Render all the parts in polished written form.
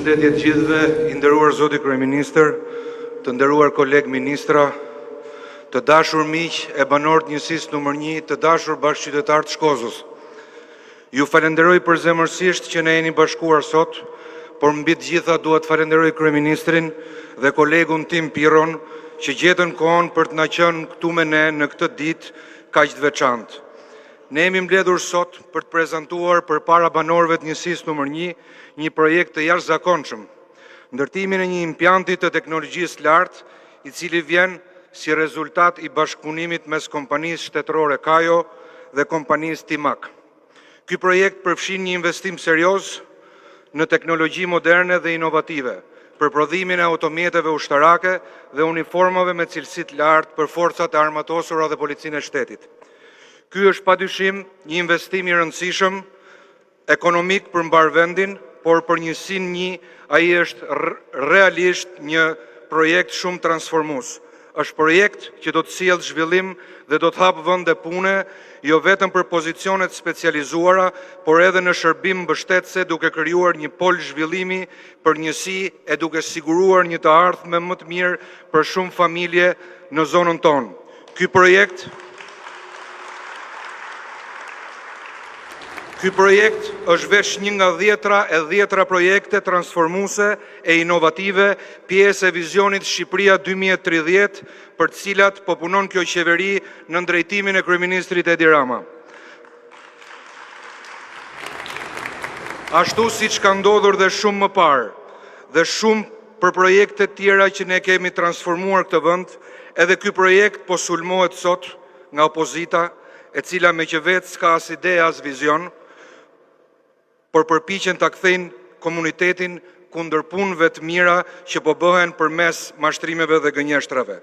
Përshëndetje të gjithëve, i nderuar zoti kryeministër, të nderuar koleg ministra, të dashur miq e banorët njësisë nr. 1, të dashur bashkëqytetarë të Shkozës. Ju falenderoj përzemërsisht që ne jeni bashkuar sot, por mbi të gjitha dua të falenderoj kryeministrin dhe kolegun tim Pirron që gjetën kohën për të na qenë këtu me ne në këtë ditë kaq të veçantë. Ne jemi mbledhur sot për të prezantuar përpara banorëve të njësisë nr. 1 një projekt të jashtëzakonshëm, ndërtimin e një impjanti të teknologjisë lartë, i cili vjen si rezultat i bashkëpunimit mes kompanisë shtetërore Kajo dhe kompanisë Timak. Ky projekt përfshin një investim serioz në teknologji moderne dhe inovative për prodhimin e automjeteve ushtarake dhe uniformave me cilësi të lartë për forcat e armatosura dhe policinë e shtetit. Ky është padyshim një investim i rëndësishëm ekonomik për mbar vendin, por për njësinë një ai është realisht një projekt shumë transformues. Është projekt që do të sjellë zhvillim dhe do të hapë vende pune, jo vetëm për pozicionet specializuara, por edhe në shërbim mbështetëse duke krijuar një pol zhvillimi për njësi e duke siguruar një të ardhme më të mirë për shumë familje në zonën tonë. Ky projekt është veç një nga dhjetra projekte transformuese e inovative, pjesë e vizionit Shqipëria 2030, për të cilat po punon kjo qeveri në drejtimin e kryeministrit Edi Rama. Ashtu siç ka ndodhur dhe shumë më parë, dhe shumë për projekte tjera që ne kemi transformuar këtë vend, edhe ky projekt po sulmohet sot nga opozita, e cila me që vetë s'ka as ide as vizion, por përpiqen ta kthejnë komunitetin kundër punëve të mira që po bëhen përmes mashtrimeve dhe gënjeshtrave.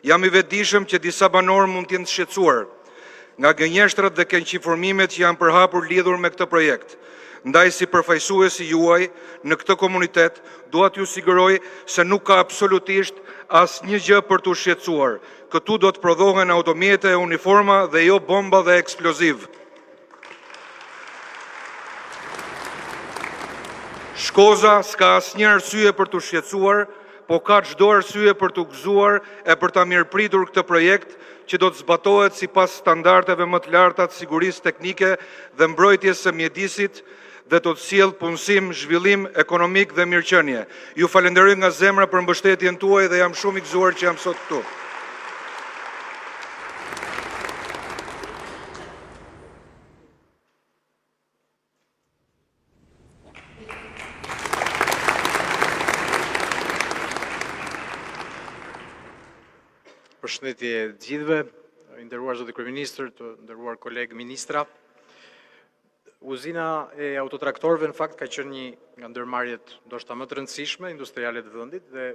Jam i vetëdijshëm që disa banorë mund të jenë të shqetësuar nga gënjeshtrat dhe keqinformimet që janë përhapur lidhur me këtë projekt. Ndaj si përfaqësuesi juaj në këtë komunitet, dua t'ju siguroj se nuk ka absolutisht asnjë gjë për t'u shqetësuar. Këtu do të prodhohen automjete e uniforma dhe jo bomba dhe eksploziv. Shkoza s'ka asnjë arsye për t'u shqetësuar, po ka çdo arsye për t'u gëzuar e për ta mirëpritur këtë projekt që do të zbatohet sipas standardeve më të larta të sigurisë teknike dhe mbrojtjes së mjedisit dhe do të sjellë punësim, zhvillim ekonomik dhe mirëqenie. Ju falenderoj nga zemra për mbështetjen tuaj dhe jam shumë i gëzuar që jam sot këtu. Përshëndetje të gjithëve, i nderuar zoti kryeministër, të nderuar koleg ministra. Uzina e autotraktorëve në fakt ka qenë një nga ndërmarrjet ndoshta më të rëndësishme industriale të vendit dhe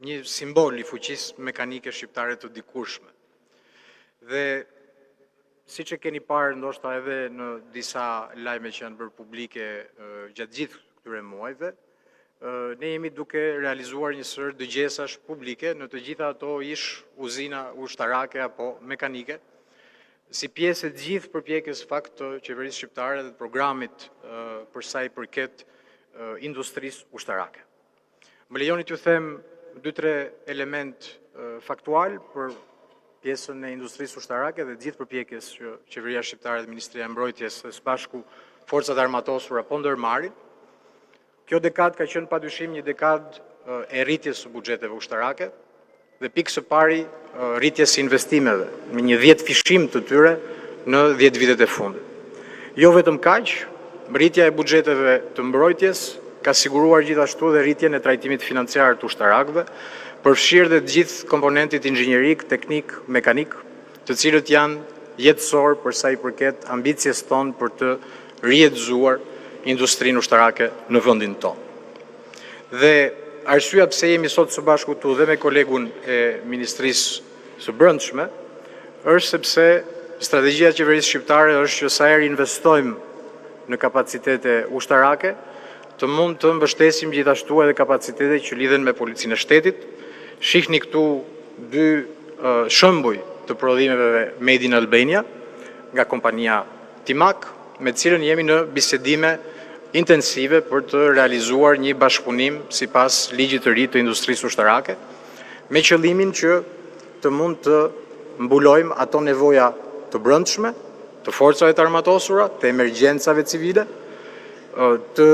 një simbol i fuqisë mekanike shqiptare të dikurshme. Dhe siç e keni parë ndoshta edhe në disa lajme që janë bërë publike gjatë gjithë këtyre muajve, ne jemi duke realizuar një sër dëgjesash publike, në të gjitha ato ish uzina ushtarake apo mekanike, si pjesë e gjithë përpjekjes fakt të qeverisë shqiptare dhe të programit për sa i përket industrisë ushtarake. Më lejoni t'ju them 2-3 element faktual për pjesën e industrisë ushtarake dhe gjithë përpjekjes që qeveria shqiptare dhe Ministria e Mbrojtjes së së bashku forcat armatosura po ndërmarrin. Kjo dekadë ka qenë padyshim një dekadë e rritjes së buxheteve ushtarake dhe pikë së pari rritjes së investimeve, me një 10 fishim të tyre në 10 vitet e fundit. Jo vetëm kaq, rritja e buxheteve të mbrojtjes ka siguruar gjithashtu dhe rritjen e trajtimit financiar të ushtarakëve, përfshirë dhe të gjithë komponentit inxhinierik, teknik, mekanik, të cilët janë jetësor për sa i përket ambicjes tonë për të rihetëzuar industrinë ushtarake në vendin tonë. Dhe arsyeja pse jemi sot së bashku këtu dhe me kolegun e Ministrisë së Brendshme është sepse strategjia e qeverisë shqiptare është që sa herë investojmë në kapacitete ushtarake, të mund të mbështesim gjithashtu edhe kapacitete që lidhen me policinë e shtetit. Shihni këtu 2 shembuj të prodhimeve Made in Albania nga kompania Timak, me cilën jemi në bisedime intensive për të realizuar një bashkëpunim sipas ligjit të ri të industrisë ushtarake, me qëllimin që të mund të mbulojmë ato nevoja të brendshme, të forcave të armatosura, të emergjencave civile, të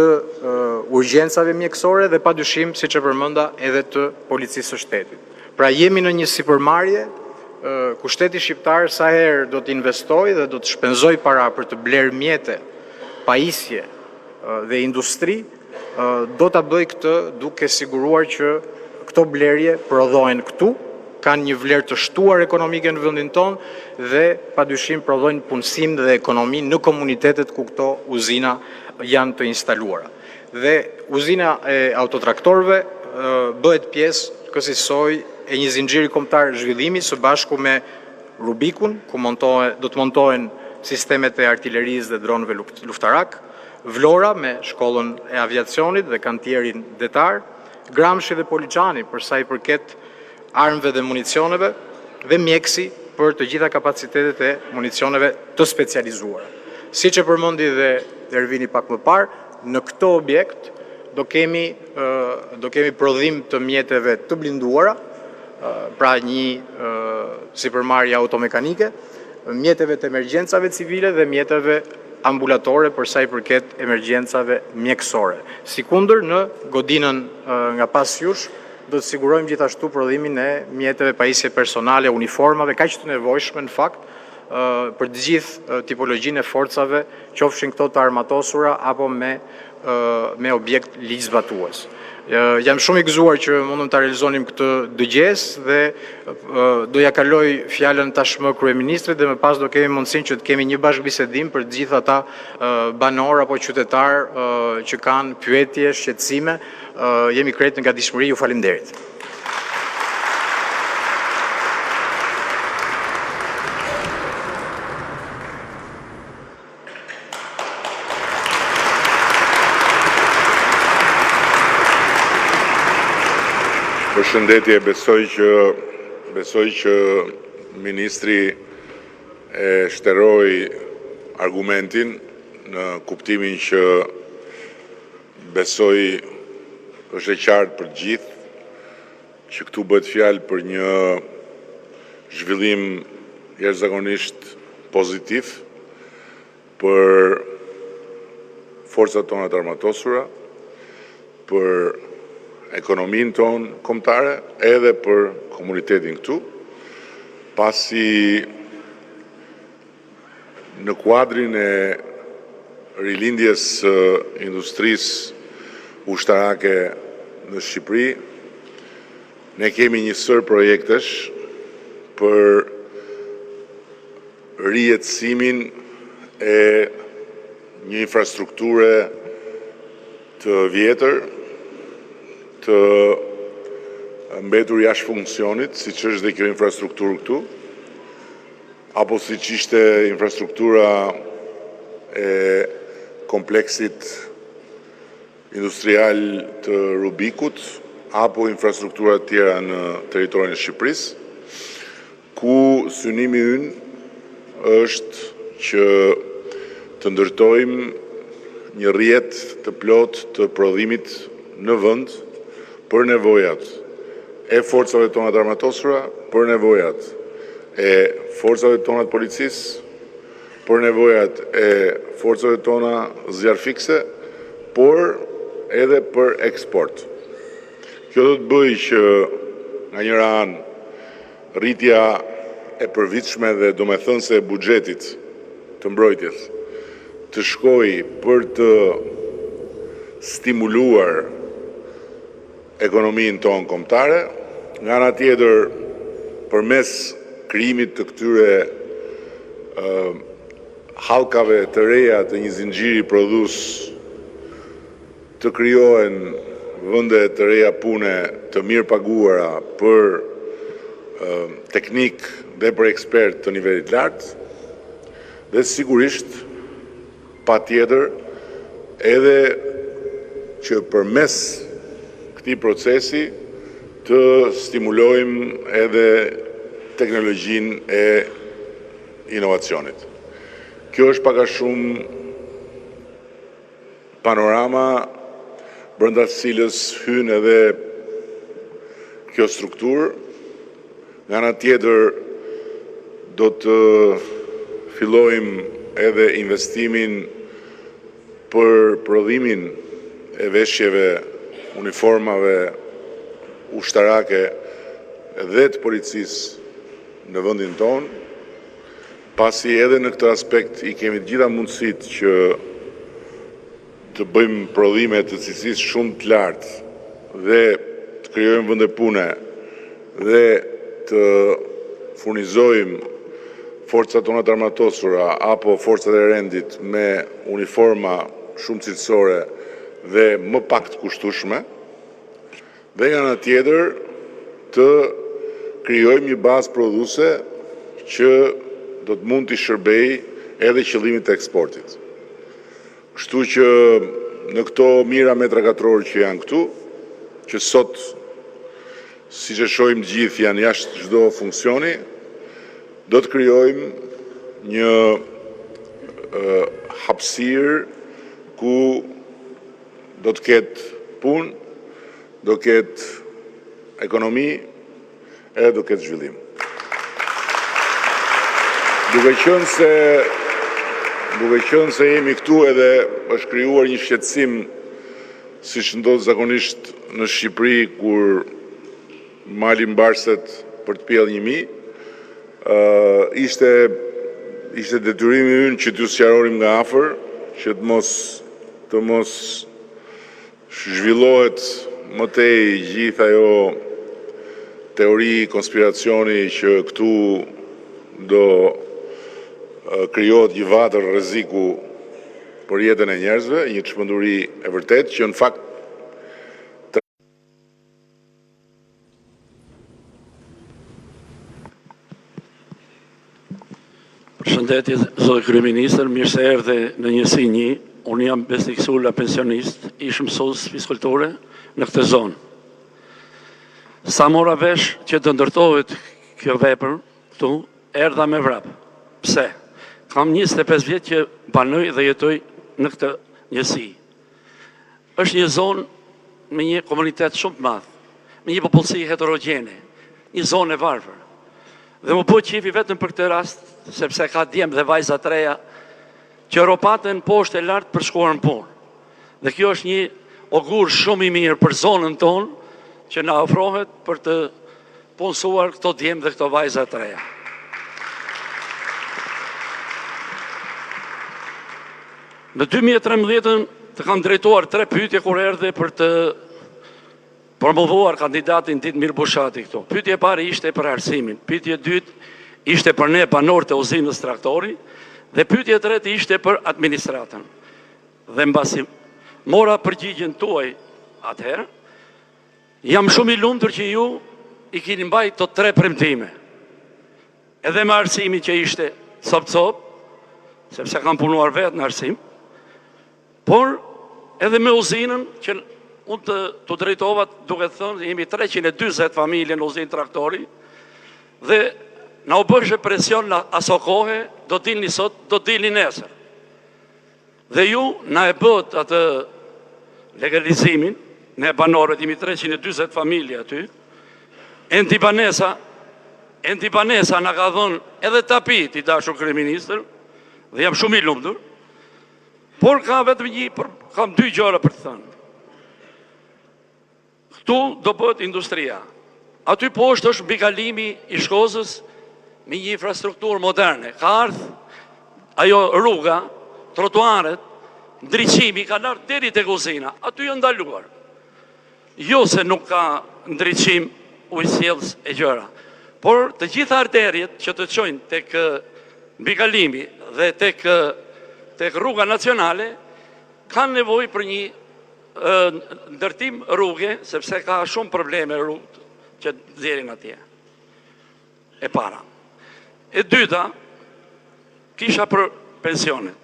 urgjencave mjekësore dhe padyshim, siç e përmenda, edhe të policisë së shtetit. Pra jemi në një sipërmarrje ku shteti shqiptar sa herë do të investojë dhe do të shpenzojë para për të blerë mjete, pajisje dhe industri, do ta bëjë këtë duke siguruar që këto blerje prodhohen këtu, kanë një vlerë të shtuar ekonomike në vendin tonë dhe padyshim prodhojnë punësim dhe ekonomi në komunitetet ku këto uzina janë të instaluara. Dhe uzina e autotraktorëve bëhet pjesë kësaj e një zinxhiri kombëtar zhvillimi së bashku me Rubikun, ku do të montohen sistemet e artillerisë dhe dronëve luftarak, Vlora me shkollën e aviacionit dhe kantierin detar, Gramshi dhe Poliçani për sa i përket armëve dhe municioneve, dhe Mjeksi për të gjitha kapacitetet e municioneve të specializuara. Siç e përmendi dhe Ervini pak më parë, në këtë objekt do kemi prodhim të mjeteve të blinduara, pra një sipërmarrje automekanike, mjeteve të emergjencave civile dhe mjeteve ambulatore për sa i përket emergjencave mjekësore. Sikundër në godinën nga pas jush, do të sigurojmë gjithashtu prodhimin e mjeteve pajisje personale, uniformave, kaq të nevojshme në fakt për të gjithë tipologjinë e forcave, qofshin këto të armatosura apo me objekt ligjzbatues. Jam shumë i gëzuar që mundëm të realizonim këtë dëgjesë dhe do ja kaloj fjalën tashmë kryeministrit dhe më pas do kemi mundësinë që të kemi një bashkëbisedim për të gjithë ata banor apo qytetar që kanë pyetje, shqetësime. Jemi krejt në gatishmëri, ju faleminderit. Përshëndetje, besoj që ministri e shteroi argumentin në kuptimin që besoj është e qartë për gjithë që këtu bëhet fjalë për një zhvillim jashtëzakonisht pozitiv për forcat tona të armatosura, për ekonominë tonë kombëtare, edhe për komunitetin këtu, pasi në kuadrin e rilindjes së industrisë ushtarake në Shqipëri, ne kemi një sër projektesh për rijetësimin e një infrastrukture të vjetër, të mbetur jashtë funksionit, siç është dhe kjo infrastrukturë këtu, apo siç ishte infrastruktura e kompleksit industrial të Rubikut, apo infrastruktura të tjera në territorin e Shqipërisë, ku synimi ynë është që të ndërtojmë një rrjet të plot të prodhimit në vend për nevojat e forcave tona të armatosura, për nevojat e forcave tona të policisë, për nevojat e forcave tona zjarfikse, por edhe për eksport. Kjo do të bëjë që nga njëra anë rritja e përvitshme dhe domethënëse e buxhetit të mbrojtjes të shkojë për të stimuluar ekonominë tonë kombëtare, nga ana tjetër përmes krijimit të këtyre hallkave të reja të një zinxhiri prodhues të krijohen vende të reja pune të mirë paguara për teknik dhe për ekspert të nivelit lartë, dhe sigurisht patjetër edhe që përmes këtij procesi të stimulojmë edhe teknologjinë e inovacionit. Kjo është pak a shumë panorama brenda cilës hyn edhe kjo strukturë. Nga ana tjetër do të fillojmë edhe investimin për prodhimin e veshjeve, uniformave ushtarake dhe të policisë në vendin tonë, pasi edhe në këtë aspekt i kemi të gjitha mundësitë që të bëjmë prodhime të cilësisë shumë të lartë dhe të krijojmë vende pune dhe të furnizojmë forcat tona të armatosura apo forcat e rendit me uniforma shumë cilësore dhe më pak të kushtueshme, dhe nga ana tjetër të krijojmë një bazë prodhuese që do të mund të shërbejë edhe qëllimit të eksportit. Kështu që në këto mijëra metra katror që janë këtu, që sot, siç e shohim gjithë, janë jashtë çdo funksioni, do të krijojmë një hapësirë ku do të ketë punë, do ketë ekonomi, edhe do ketë zhvillim. Duke qenë se jemi këtu edhe është krijuar një shqetësim, siç ndodh zakonisht në Shqipëri kur malin mbarset për të pjellë një mijë, ishte detyrimi ynë që t'ju sqaronim nga afër, që të mos zhvillohet më tej gjithë ajo teori konspiracioni që këtu do krijohet një vatër rreziku për jetën e njerëzve, një çmenduri e vërtetë që në fakt Përshëndetje, zotë kryeministër, mirë se erdhe në njësi një. Unë jam Besnik Sulla, pensionist, ish mësues fizikulture në këtë zonë. Sa mora vesh që të ndërtohet kjo vepër këtu, erdha me vrap. Pse? Kam 25 vjetë që banoj dhe jetoj në këtë njësi. Është një zonë me një komunitet shumë të madh, me një popullsi heterogjene, një zonë e varfër. Dhe më bëjë qifi vetëm për këtë rast, sepse ka djemë dhe vajza të reja që ropaten poshtë e lartë për shkuar në punë. Dhe kjo është një ogur shumë i mirë për zonën tonë që na ofrohet për të punësuar këto djemë dhe këto vajza të reja. Në 2013 të kam drejtuar 3 pyetje kur erdhe për të promovuar kandidatin Ditmir Bushati këtu. Pyetja e parë ishte për arsimin, pyetja e dytë ishte për ne banorët e uzinës traktori, dhe pyetja e tretë ishte për administratën. Dhe mbasi mora përgjigjen tuaj atëherë, jam shumë i lumtur që ju i keni mbajtur të 3 premtime. Edhe me arsimin që ishte cop, sepse kam punuar vetë në arsim, por edhe me uzinën që unë të drejtova duke thënë, jemi 320 familje në uzinë traktori, dhe na u bëshë presion në aso kohë, do dilni sot, do dilni nesër. Dhe ju na e bët atë legalizimin, ne banorët, jemi 320 familje aty, Endi Banesa na ka dhënë edhe tapit i dashur kryeministër, dhe jam shumë i lumtur, por kam 2 gjëra për të thënë. Këtu do bëhet industria. Aty poshtë është mbikalimi i Shkozës me një infrastrukturë moderne. Ka ardhur ajo rruga, trotuaret, ndriçimi ka lartë deri tek uzina. Aty janë ndaluar. Jo se nuk ka ndriçim ujësjellës e gjëra, por të gjitha arterjet që të çojnë tek mbikalimi dhe tek rruga nacionale kanë nevojë për një ndërtim rrugë, sepse ka shumë probleme rrugë që nxjerrin atje. E para. E dyta, kisha për pensionet.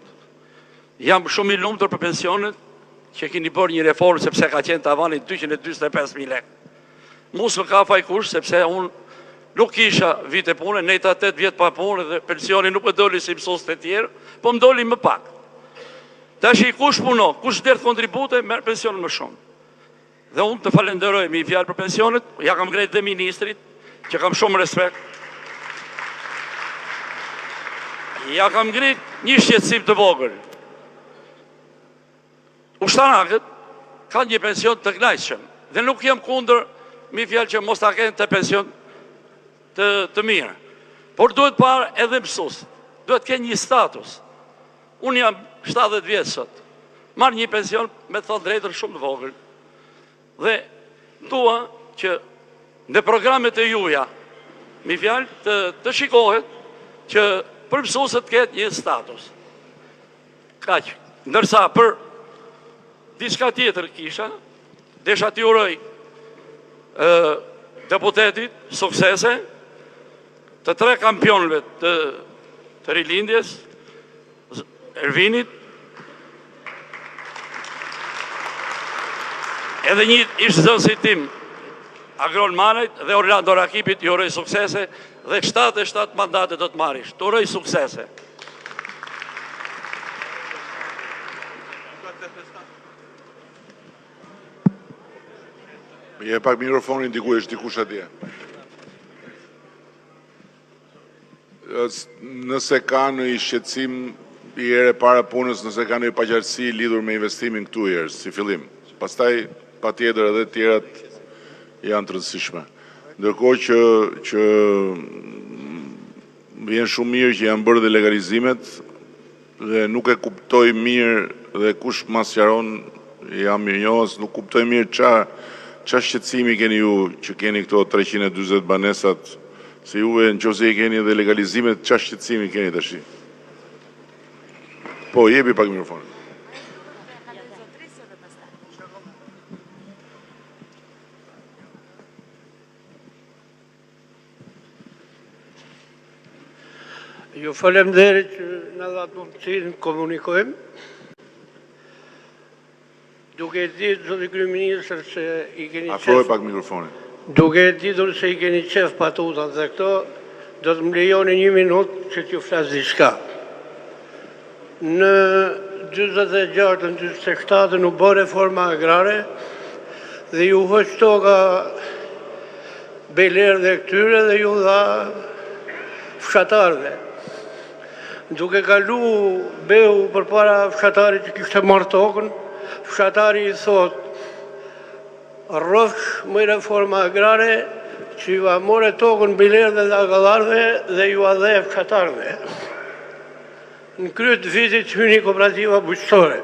Jam shumë i lumtur për pensionet që keni bërë një reformë sepse ka qenë tavani 245.000 lekë. Mos më ka fajkush sepse unë nuk kisha vite pune, nejta 8 vjetë pa punë dhe pensioni nuk më doli si mësues të tjerë, po më doli më pak. Tash i kush puno, kush derdh kontribute, merr pensionin më shumë. Dhe unë të falenderoj me i fjalë për pensionet, ja kam ngretë dhe ministrit, që kam shumë respekt. Ja kam ngritë një shqetësim të vogël. Ushtarakët kanë një pension të kënaqshëm dhe nuk jam kundër me fjalë që mos ta kenë të pension të mirë. Por duhet parë edhe mësues, duhet kenë një status. Unë jam 70 vjeç sot. Marr një pension me të thënë drejtën shumë të vogël. Dhe dua që në programet e juaja, me fjalë të shikohet që për mësuesët ketë një status. Kaq. Ndërsa për diçka tjetër kisha, desha t'i uroj deputetit suksese, të 3 kampionëve të rilindjes, Ervinit, edhe një ish-zënësit tim, Agron Manajt dhe Orlando Rakipit, ju uroj suksese dhe 77 mandate do të marrish. Të uroj suksese. Je pak mikrofonin dikush atje. Nëse ka në i shqetësim i ere para punës, nëse ka në i paqartësi lidhur me investimin këtu i erë, si fillim. Pastaj, pa tjetër edhe tjerat janë të rëndësishme. Ndërkohë që vjen shumë mirë që janë bërë dhe legalizimet dhe nuk e kuptoj mirë dhe kush mas qaron jam mirënjohës, nuk kuptoj mirë qa shqetësimi keni ju që keni këto 340 banesat, se juve në qose i keni dhe legalizimet, qa shqetësimi keni të shi? Po, jepi pak mikrofonin. Ju faleminderit që në dhatë mundësinë komunikojmë. Duke e ditë, zoti kryeministër, se i keni Afroj pak mikrofonin. Duke e ditur se i keni qef patutat dhe këto, do të më lejoni 1 minutë që t'ju flasë diçka. Në 46-47 u bë reforma agrare dhe ju hoq toka Beler dhe këtyre dhe ju dha fshatarve. Duke kalu behu për para fshatarit që kishte marrë tokën, fshatari i thot, rrofsh më reforma agrare që ju a more tokën bilerëve dhe agallarve dhe ju a dhe fshatarve. Në kryet vitit hyni kooperativa bujqësore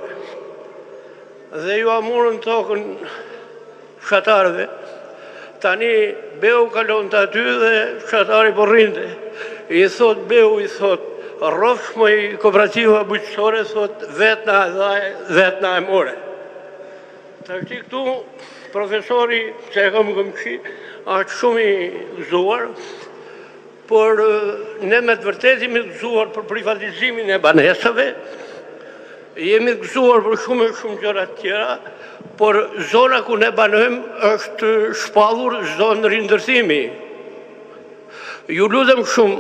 dhe ju a morën tokën fshatarve. Tani behu kalon të aty dhe fshatari po rrinte. I thot behu, i thot, rrofsh më i kooperativa bujqësore, thot, vetë na e more. Ta këti këtu, profesori që e kam këmëqi, është shumë i gëzuar, por ne me të vërtet jemi të gëzuar për privatizimin e banesave, jemi të gëzuar për shumë gjëra tjera, por zona ku ne banojmë është shpallur zonë rindërthimi. Ju lutem shumë,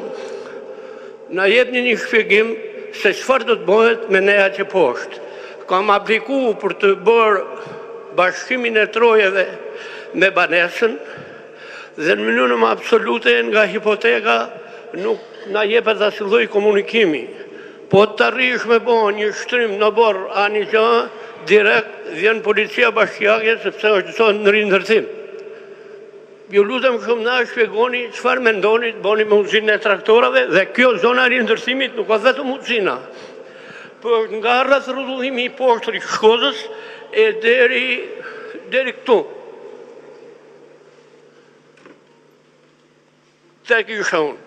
na jepni një shpjegim se çfarë do të bëhet me neja që poshtë. Kam apliku për të bërë bashkimin e trojeve me banesën dhe në mënyrë më absolute nga hipoteka nuk na jepet asnjë lloj komunikimi. Po të arrish me bo një shtrim në borë a një gjë, direkt vjen policia bashkiake sepse është zonë në rindërthim. Ju lutem shumë na shpjegoni çfarë mendoni të bëni me uzinën e traktorave dhe kjo zona e rindërthimit nuk ka vetëm uzina. Por nga rreth rrotullimi i poshtrit Shkodrës e deri këtu. Tek isha unë.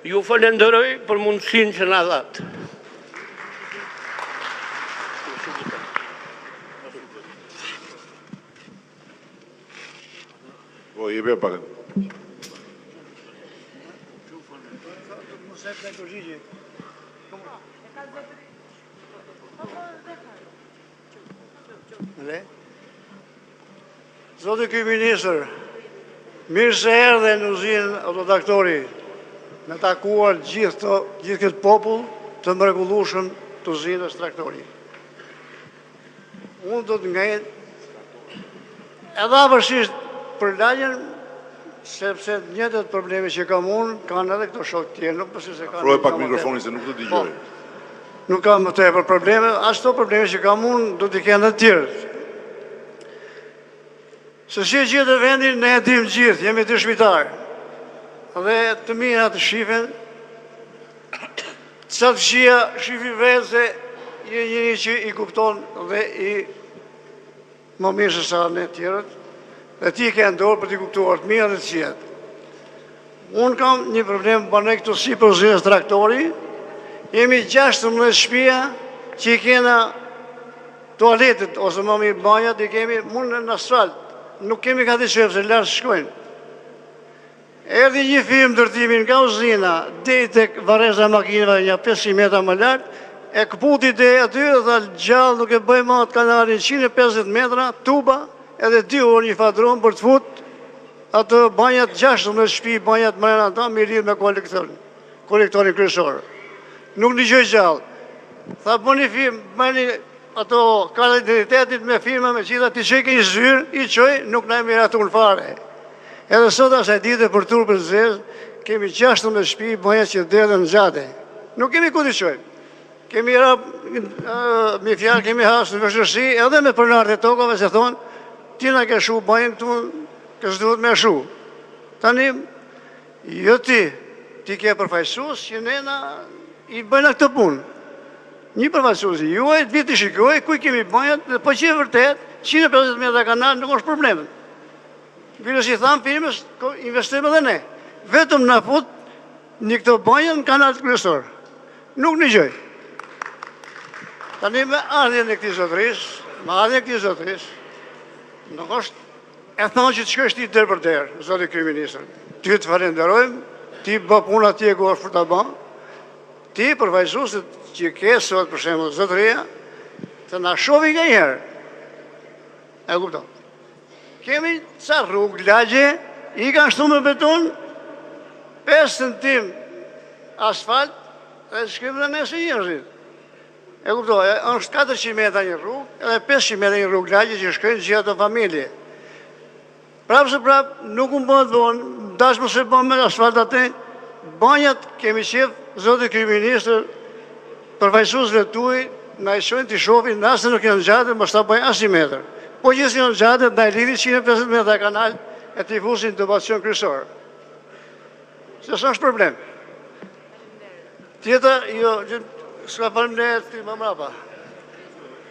Ju falenderoj për mundësinë që na dhatë. Po, jepi pak. Zoti kryeministër, mirë se erdhe në uzinën autotraktori, me takuar gjithë këtë popull të mrekullueshëm të uzinës traktori. unë do të ngajt edhe avërsisht për lagjen, sepse njëtët probleme që kam unë, kanë edhe këto shok tjerë, nuk përsi se kanë... Afroje pak mikrofonin se nuk të dëgjoj. Nuk kam më tepër probleme, ashtu probleme që kam unë, do t'i kenë dhe tjerët. Se si gjithë e vendin, ne e dim gjithë, jemi të shpitarë. Dhe të mira të shifen, sa të shia shifi vetë se je njëri që i kupton dhe i më mirë se sa ne tjerët, dhe ti ke ndorë për t'i kuptuar të mirë dhe të qjetë. Unë kam një problem bëne këtu si për zhjes traktori, jemi 16 shtëpia që i kena toaletet ose më mirë banjat, i kemi mund në asfalt, nuk kemi ka të qëpë se lartë shkojnë. Erdi një firmë ndërtimin nga uzina, deri tek vareza e makinëve një 500 metra më lartë, e këputi dhe aty dhe gjallë nuk e bëjmë atë kanalin 150 metra, tuba, edhe 2 orë një fatron për të fut atë banjat 16 shtëpi, banjat mrena ta, mi lidhë me kolektorin kryesor. Nuk një gjë gjallë. Tha bëni firmë, bëni ato kartë identitetit me firma me qita, ti që i ke një zyrë, i qoj, nuk na e miratu në fare. Edhe sot asaj dite për turë për zezë, kemi 16 shtëpi, banjat që dhe në gjate. Nuk kemi ku t'i qojmë. Kemi mi fjarë, kemi hasë në vështërsi, edhe me përnartë e tokove se thonë, ti na ke shu bajnë këtu, kësë duhet me shu. Tani, jo ti ke përfajsus që ne na i bëjna këtë punë. Një përfajsus i juaj, të vitë i shikoj, kuj kemi bajnët, dhe po që e vërtet, 150 metra kanal nuk është problemet. Vilës i thamë firmës, investim edhe ne. Vetëm na fut një këto bajnët në kanal të kryesor. Nuk një gjoj. Tani me ardhjen e këti zotëris, nuk është e thonë që të shkësht ti dërë për dërë, zoti kryeministër. Ty të falenderojmë, ti bë puna ti e ku është për të banë, ti përfajsusit që ke sot për shemë zotëria, të na shovi nga njerë. E kupton. Kemi ca rrugë, lagje, i kanë shtu me beton, 5 centim asfalt, e shkrim dhe nëse njërëzit. E kuptoj, është 400 metra një rrugë, edhe 500 metra një rrugë lagje që shkojnë gjithë ato familje. Prapë se prapë, nuk unë bëhet vonë, dashmë se bëmë me asfalt atë, banjat kemi qef, zotë kryeministër, përfajsusve tuaj, na i shojnë t'i shofin, nëse nuk janë gjatë, mos ta bëjnë asnjë metër. Po gjithë janë gjatë, na i lidhi 150 metra kanal, e t'i fusin të bacion kryesor. Se s'është problem. Tjetër, jo, s'ka përëm ne ti më mrapa.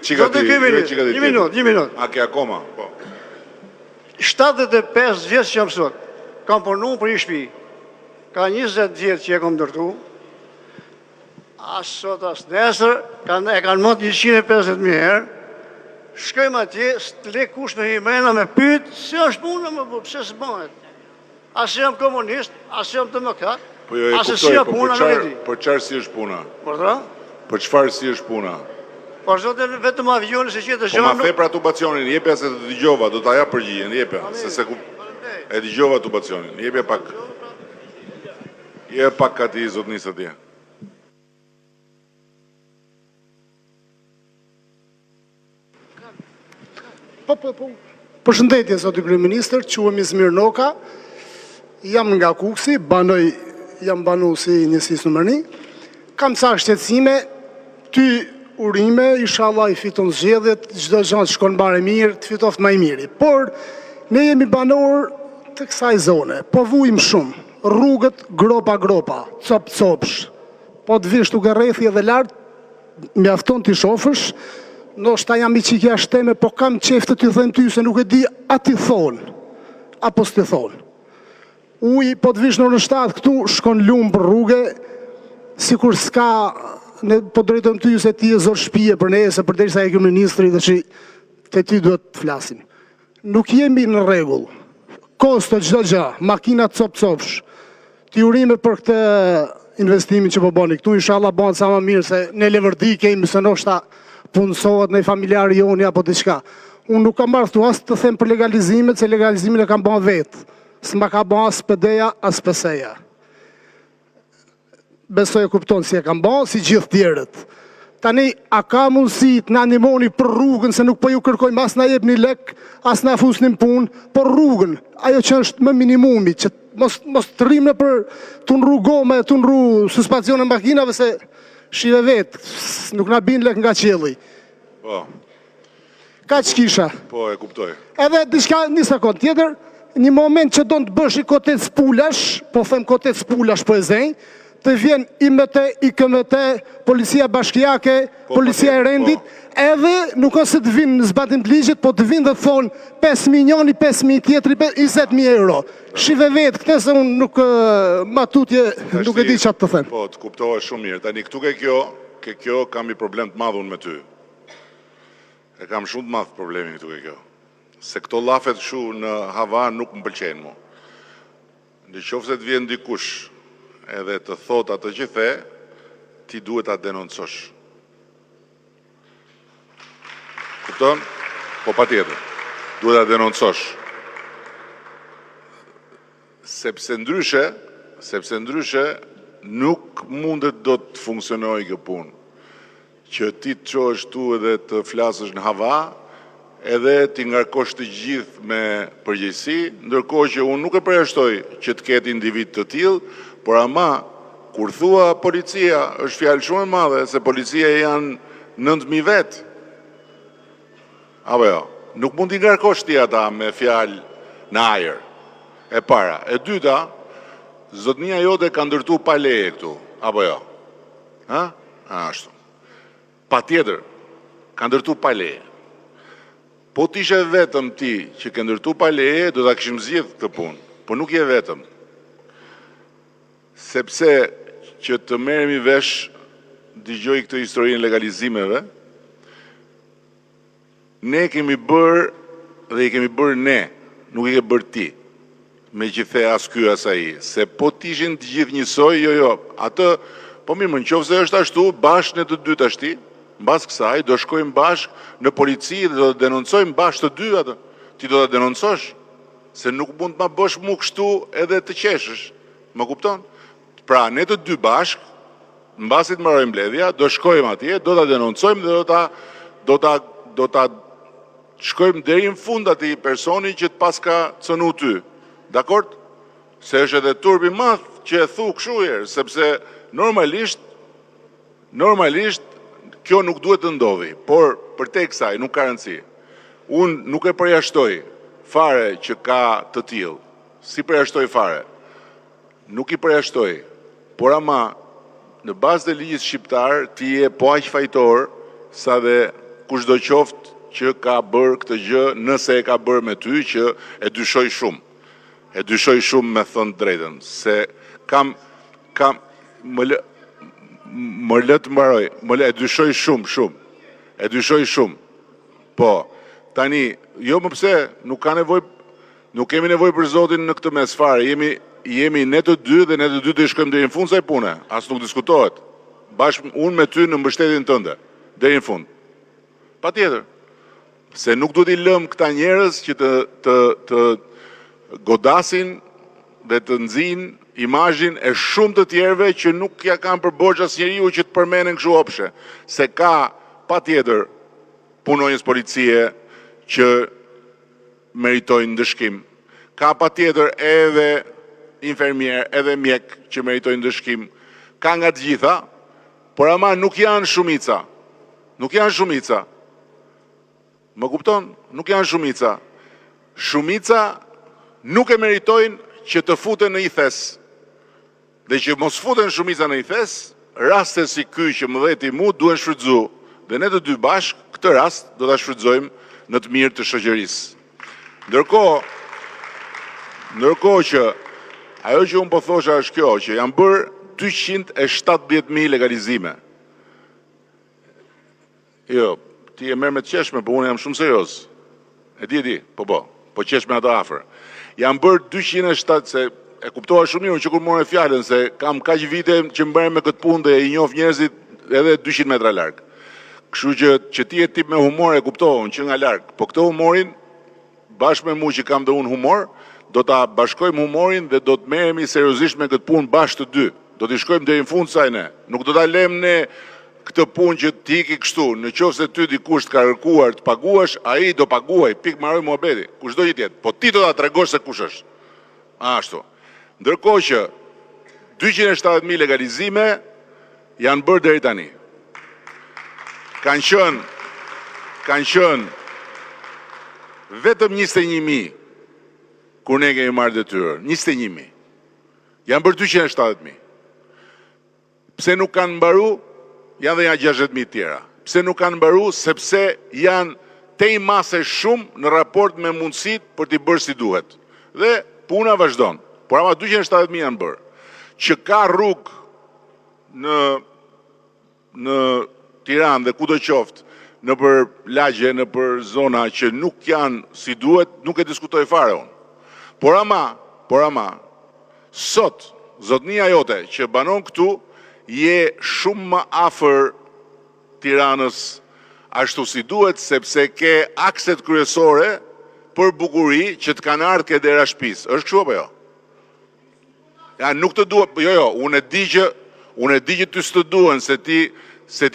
Një minut. A ke akoma? Po. 75 vjetë që jam sot, kam punu për një shpi. Ka 20 vjetë që e kam ndërtu. As sot, as nesër, e kanë mot 150.000 herë. Shkojmë atje, të le kush me himena me pytë, se është puna më bu, pëse së bëhet. Asë jam komunist, asë jam të mëkat, asë si jam puna në veti. Për qarë si është puna? Për qëfarë si është puna? Por zote vetëm avionës e qëtë Po ma the pra tubacionin, jepja se të dëgjova, do t'aja përgjigjen, jepja. Se e dëgjova tubacionin, jepja pak. Jepja pak ka ti zotnisë atje. Përshëndetje, zoti kryeministër, quhem Izmir Noka, jam nga Kuksi, jam banu si njësis nëmër 1. Kam ca shqetësime, ty urime, inshallah i fiton zgjedhjet, çdo gjë të shkon bare mirë, të fitoft më i miri. Por ne jemi banor të kësaj zone, po vujmë shumë, rrugët gropa, copsh. Po të vish duke rrethi edhe lart, mjafton ti shofësh, ndoshta jam i qikja shteme, po kam qef të ty them ty se nuk e di a ti thonë, apo s'ti thonë. Uj, po të vish në orën 7 këtu, shkon lumë për rrugë, sikur s'ka, ne po drejtojmë ty se ti e zor shpije për ne, se për derisa e kryeministri dhe që te ty duhet të flasim. Nuk jemi në rregull. Kosto çdo gjë, makinat copsh. Ti urime për këtë investimin që po bëni këtu, inshallah bëhen sa më mirë se ne Levërdi kemi se ndoshta punësohet në familjarë joni apo diçka. Unë nuk kam marrë këtu as të them për legalizimet, se legalizimin e kam bën vetë. S'ma ka bën as PD-ja, as PS-ja. Besoj e kupton si e kam bën, si gjithë tjerët. Tani, a ka mundësi të na animoni për rrugën, se nuk po ju kërkojmë as na jep një lek, as na fusnin punë, por rrugën, ajo që është më minimumi, që mos të rrimë për të nru gome, të nru suspensione makinave, se shive vetë, nuk na bin lek nga qelli. Po, Ka që kisha. po, e kuptoj. Edhe diçka një sekund tjetër, një moment që do të bësh i kotet spulash, po them kotet spulash po e zënj, të vjen IMT, IKMT, policia bashkiake, policia e rendit, edhe nuk ose se të vinë në zbatim të ligjit, po të vinë dhe të thonë 5.000 njoni, 5.000 tjetëri, 20.000 euro. Shive vetë, këte se unë nuk matutje, nuk e di qatë të them. Po, të kuptoha shumë mirë. Tani, këtu ke kjo kam i problem të madhun me ty. E kam shumë të madhë problemin këtu ke kjo. Se këto lafet shu në hava nuk më pëlqenë mu. Në qofë se të vjen dikush edhe të thot atë që the, ti duhet ta denoncosh. Kupton? Po pa tjetër. Duhet ta denoncosh. Sepse ndryshe, nuk mundet do të funksionoj kjo punë. Që ti të qosh tu edhe të flasësh në hava, edhe ti ngarkosh të gjithë me përgjegjësi, ndërkohë që unë nuk e përjashtoj që të ketë individ të tillë, por ama, kur thua policia, është fjalë shumë e madhe, se policia janë 9.000 vetë. Apo jo, nuk mund t'i ngarkosh ti ata me fjalë në ajër. E para. E dyta, zotnia jote ka ndërtu pa leje këtu. Apo jo? Ha? Ashtu. Pa tjetër, ka ndërtu pa leje. Po t'ishe vetëm ti që ke ndërtu pa leje, do t'a kishim zgjidhur këtë punë. Po nuk je vetëm. Sepse që të merremi vesh, dëgjoj këtë historinë legalizimeve, ne kemi bërë dhe i kemi bërë ne, nuk i ke bërë ti, me që the as ky as ai. Se po t'ishin të gjithë njësoj, jo, atë, po mirë, më nëse është ashtu, bashkë në të dy tashti, mbas kësaj do shkojmë bashkë në polici dhe do të denoncojmë bashkë të dy atë. Ti do të denoncosh, se nuk mund të ma bësh mu kështu edhe të qeshësh. Më kupton? Pra, ne të dy bashkë, mbasit mbarojmë mbledhja, do shkojmë atje, do ta denoncojmë dhe do ta shkojmë deri në fund atij personi që të paska cënu ty. Dakord? Se është edhe turpi madh që e thu kështu herë, sepse normalisht kjo nuk duhet të ndodhi, por përtej kësaj nuk ka rëndësi. Unë nuk e përjashtoj fare që ka të tillë. Si përjashtoj fare? Nuk i përjashtoj, por ama në bazë të ligjit shqiptar ti je po aq fajtor sa dhe kushdo qoftë që ka bërë këtë gjë, nëse e ka bërë me ty, që e dyshoj shumë. E dyshoj shumë me thënë drejtën, se më lë të mbaroj, e dyshoj shumë. E dyshoj shumë. Po, tani, jo më pse, nuk kemi nevojë për Zotin në këtë mes fare, jemi ne të dy dhe ne të dy të shkojmë deri në fund kësaj pune, as nuk diskutohet. Bashkë unë me ty në mbështetjen tënde, deri në fund. Patjetër. Se nuk do t'i lëm këta njerëz që të godasin dhe të nxjin imazhin e shumë të tjerëve që nuk ja kanë për borxh asnjëriu që të përmenden kështu opshe. Se ka patjetër punonjës policie që meritojnë ndëshkim. Ka patjetër edhe infermier, edhe mjek që meritojnë ndëshkim. Ka nga të gjitha, por ama nuk janë shumica. Nuk janë shumica. Më kupton? Nuk janë shumica. Shumica nuk e meritojnë që të futen në i thes. Dhe që mos futen shumica në i thes, raste si ky që më dheti mu duhen shfrytzu. Dhe ne të dy bashkë, këtë rast, do të shfrytëzojmë në të mirë të shoqërisë. Ndërkohë që ajo që unë po thosha është kjo, që janë bërë 270.000 legalizime. Jo, ti e merr me të qeshme, po unë jam shumë serioz. E di, po qeshme atë afër. Janë bërë 207, se e kuptova shumë mirë që kur morë fjalën, se kam kaq vite që mbërem me këtë punë dhe i njoh njerëzit edhe 200 metra larg. Kështu që ti je tip me humor e kuptova unë që nga larg. Po këtë humorin, bashkë me mua që kam dhe unë humor, do ta bashkojmë humorin dhe do të merremi seriozisht me këtë punë bashkë të dy. Do t'i shkojmë deri në fund saj ne. Nuk do ta lëmë ne këtë punë që ti ki kështu, në qoftë se ty dikush të ka kërkuar të paguash, ai do paguaj, pik marroj muhabeti, kushdo që tjetë, po ti do ta tregosh se kush është. Ashtu. Ndërkohë që 270.000 legalizime janë bërë deri tani. Kanë qenë vetëm 21.000 kur ne kemi marrë detyrën, 21.000. Janë bërë 270.000. Pse nuk kanë mbaru? Janë dhe janë 60.000 tjera. Pse nuk kanë mbaru? Sepse janë tej mase shumë në raport me mundësit për t'i bërë si duhet. Dhe puna vazhdon. Por ama 270.000 janë bërë. Që ka rrugë në Tiranë dhe kudo qoftë, në për lagje, në për zona që nuk janë si duhet, nuk e diskutoj fare unë. Por ama, sot, zotnia jote që banon këtu, je shumë më afër Tiranës ashtu si duhet, sepse ke akset kryesore për bukuri që të kanë ardhur ke dera shtëpisë. Është kështu apo jo? Ja, nuk të duhet, jo, unë e di që ty s'të duhen se ti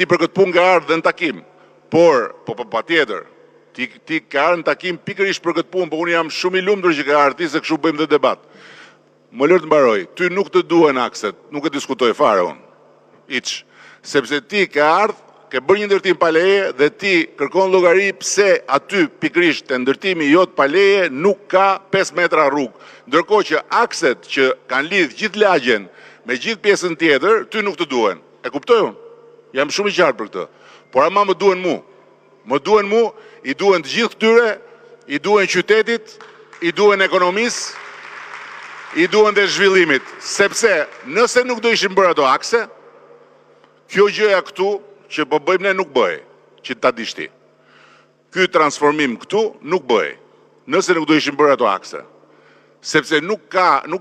për këtë punë ke ardhur dhe në takim. Por, patjetër, ti ka ardhur në takim pikërisht për këtë punë, por unë jam shumë i lumtur që ka ardhur ti se kështu bëjmë dhe debat. Më lër të mbaroj, ty nuk të duhen akset, nuk e diskutoj fare unë. Sepse ti ke ardhur, ke bërë një ndërtim pa leje dhe ti kërkon llogari pse aty pikërisht te ndërtimi jot pa leje nuk ka 5 metra rrugë. Ndërkohë që akset që kanë lidh gjithë lagjen me gjithë pjesën tjetër, ty nuk të duhen. E kuptoj unë? Jam shumë i qartë për këtë. Por ama më duhen mu. Më duhen mu, i duhen të gjithë këtyre, i duhen qytetit, i duhen ekonomisë, i duhen dhe zhvillimit. Sepse nëse nuk do ishin bërë ato akse, kjo gjëja këtu që po bëjmë ne nuk bëj, që ta dish ti. Ky transformim këtu nuk bëj, nëse nuk do ishin bërë ato akse. Sepse nuk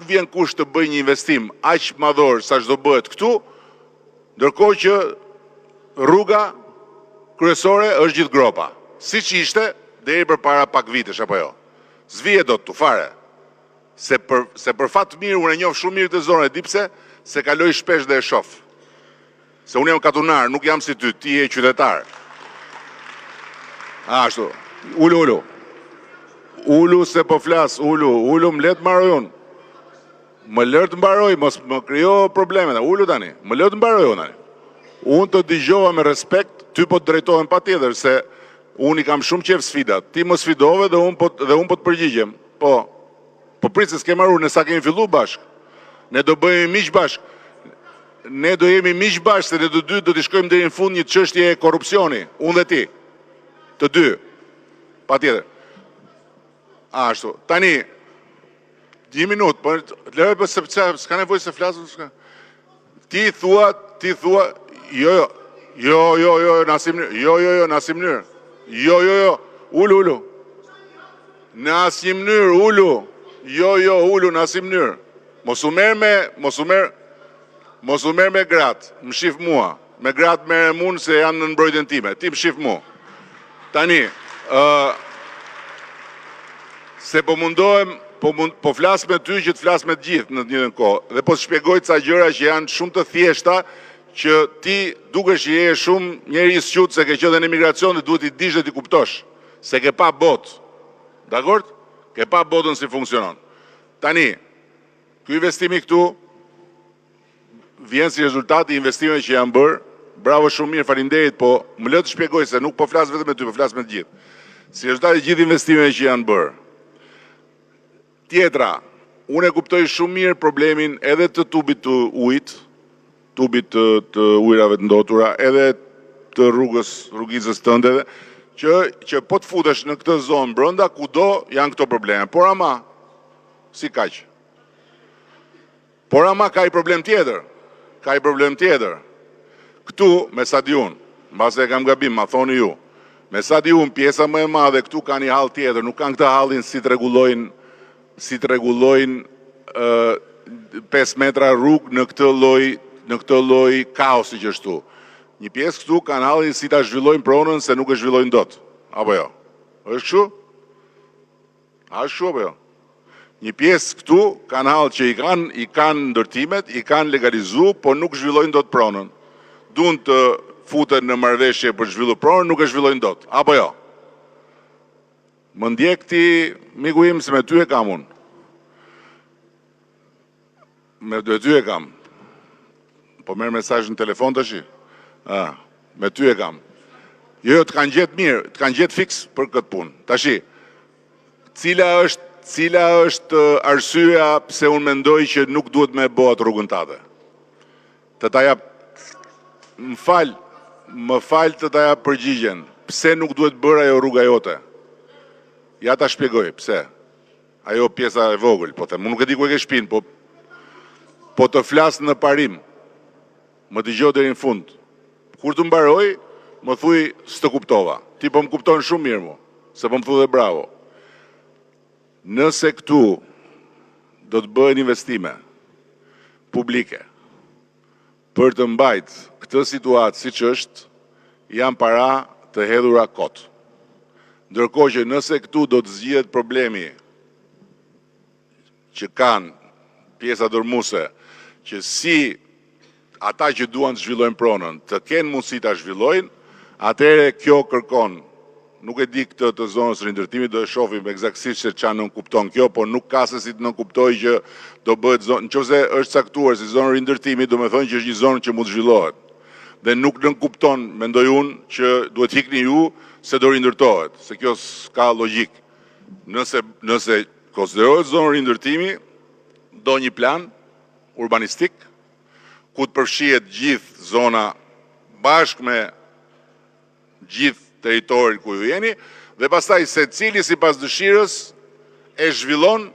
vjen kusht të bëj një investim aq madhor sa çdo bëhet këtu, ndërkohë që rruga kryesore është gjithë gropa. Siç ishte deri përpara pak vitesh apo jo. Zvije dot tu fare. Se për fat mirë unë e njoh shumë mirë këtë zonë, e di pse, se kaloj shpesh dhe e shoh. Se unë jam katunar, nuk jam si ty, ti je qytetar. Ashtu, ulu. Ulu se po flas, ulu më let mbaroj unë. Më lër të mbaroj, mos më krijo probleme, ulu tani, më lër të mbaroj unë tani. Unë të dëgjova me respekt, ty po të drejtohem patjetër, se unë i kam shumë qef sfidat. Ti më sfidove dhe unë po të përgjigjem. Po prit se s'ke marrur, ne sa kemi fillu bashk. Ne do bëjmë miq bashk. Ne do jemi miq bashk, se ne të dy do t'i shkojmë deri në fund një çështje korrupsioni, unë dhe ti. Të dy. Patjetër. Ashtu. Tani 10 minutë, po lërë për sepse s'ka nevojë se flasëm. Ti thua, jo, Nasim Mënyrë. Jo, ulu. Në asnjë mënyrë, ulu. Jo, ulu, Nasim Mënyrë. Mos u merr me gratë, më shif mua. Me gratë merrem unë se janë në mbrojtjen time. Ti më shif mua. Tani, se po mundohem, po flas me ty që të flas me të gjithë në të njëjtën kohë. Dhe po të shpjegoj ca gjëra që janë shumë të thjeshta, që ti dukesh që je shumë njeri i squt se ke qenë në emigracion dhe duhet i dish dhe ti kuptosh. Se ke pa botë. Dakord? Ke pa botën si funksionon. Tani, ky investimi këtu vjen si rezultat i investimeve që janë bërë. Bravo, shumë mirë, faleminderit, po më lë të shpjegoj se nuk po flas vetëm me ty, po flas me të gjithë. Si rezultat i gjithë investimeve që janë bërë. Tjetra, unë e kuptoj shumë mirë problemin edhe të tubit të ujit, tubit të ujrave të ndotura, edhe të rrugicës tënde, që po të futesh në këtë zonë brenda, kudo janë këto probleme. Por ama, si kaq. Por ama ka i problem tjetër. Këtu, me sa di unë, mbase e kam gabim, ma thoni ju, me sa di unë, pjesa më e madhe, këtu ka një hall tjetër, nuk kanë këtë hallin si të rregullojnë 5 metra rrugë në këtë lloj kaosi që është këtu. Një pjesë këtu kanë hallin si ta zhvillojnë pronën se nuk e zhvillojnë dot. Apo jo? Është kështu? A është kështu apo jo? Një pjesë këtu kanë hall që i kanë ndërtimet, i kanë legalizu, po nuk zhvillojnë dot pronën. Duan të futen në marrëveshje për zhvillu pronër, nuk e zhvillojnë dot, apo jo? Më ndjek ti, miku im, se me ty e kam unë. Me ty e kam. Po merr mesazh në telefon tash? Me ty e kam. Jo, të kanë gjetë mirë, të kanë gjetë fiks për këtë punë. Tashi, cila është arsyeja pse unë mendoj që nuk duhet me bëhet rrugën tate? Të ta jap, më fal të ta jap përgjigjen. Pse nuk duhet bërë ajo rruga jote? Ja ta shpjegoj, pse? Ajo pjesa e vogël, po them, unë nuk e di ku e ke shtëpinë, po të flas në parim. Më dëgjoj deri në fund. Kur të mbaroj, më thuj s'të kuptova. Ti po më kupton shumë mirë mu, se po më thu dhe bravo. Nëse këtu do të bëhen investime publike për të mbajt këtë situatë siç është, janë para të hedhura kot. Ndërkohë që nëse këtu do të zgjidhet problemi që kanë pjesa dërmuese, që si ata që duan të zhvillojnë pronën, të kenë mundësi ta zhvillojnë, atëherë kjo kërkon, nuk e di këtë të zonës rindërtimit, do e shohim eksaktësisht se çfarë nënkupton kjo, por nuk ka se si të nënkuptoj që do bëhet zonë, nëse është caktuar si zonë rindërtimit, do të thonë që është një zonë që mund të zhvillohet. Dhe nuk nënkupton, mendoj unë, që duhet hikni ju se do rindërtohet, se kjo s'ka logjik. Nëse konsiderohet zonë rindërtimi, do një plan urbanistik, ku të përfshihet gjithë zona bashkë me gjithë teritorin ku ju jeni, dhe pastaj se cili sipas dëshirës e zhvillon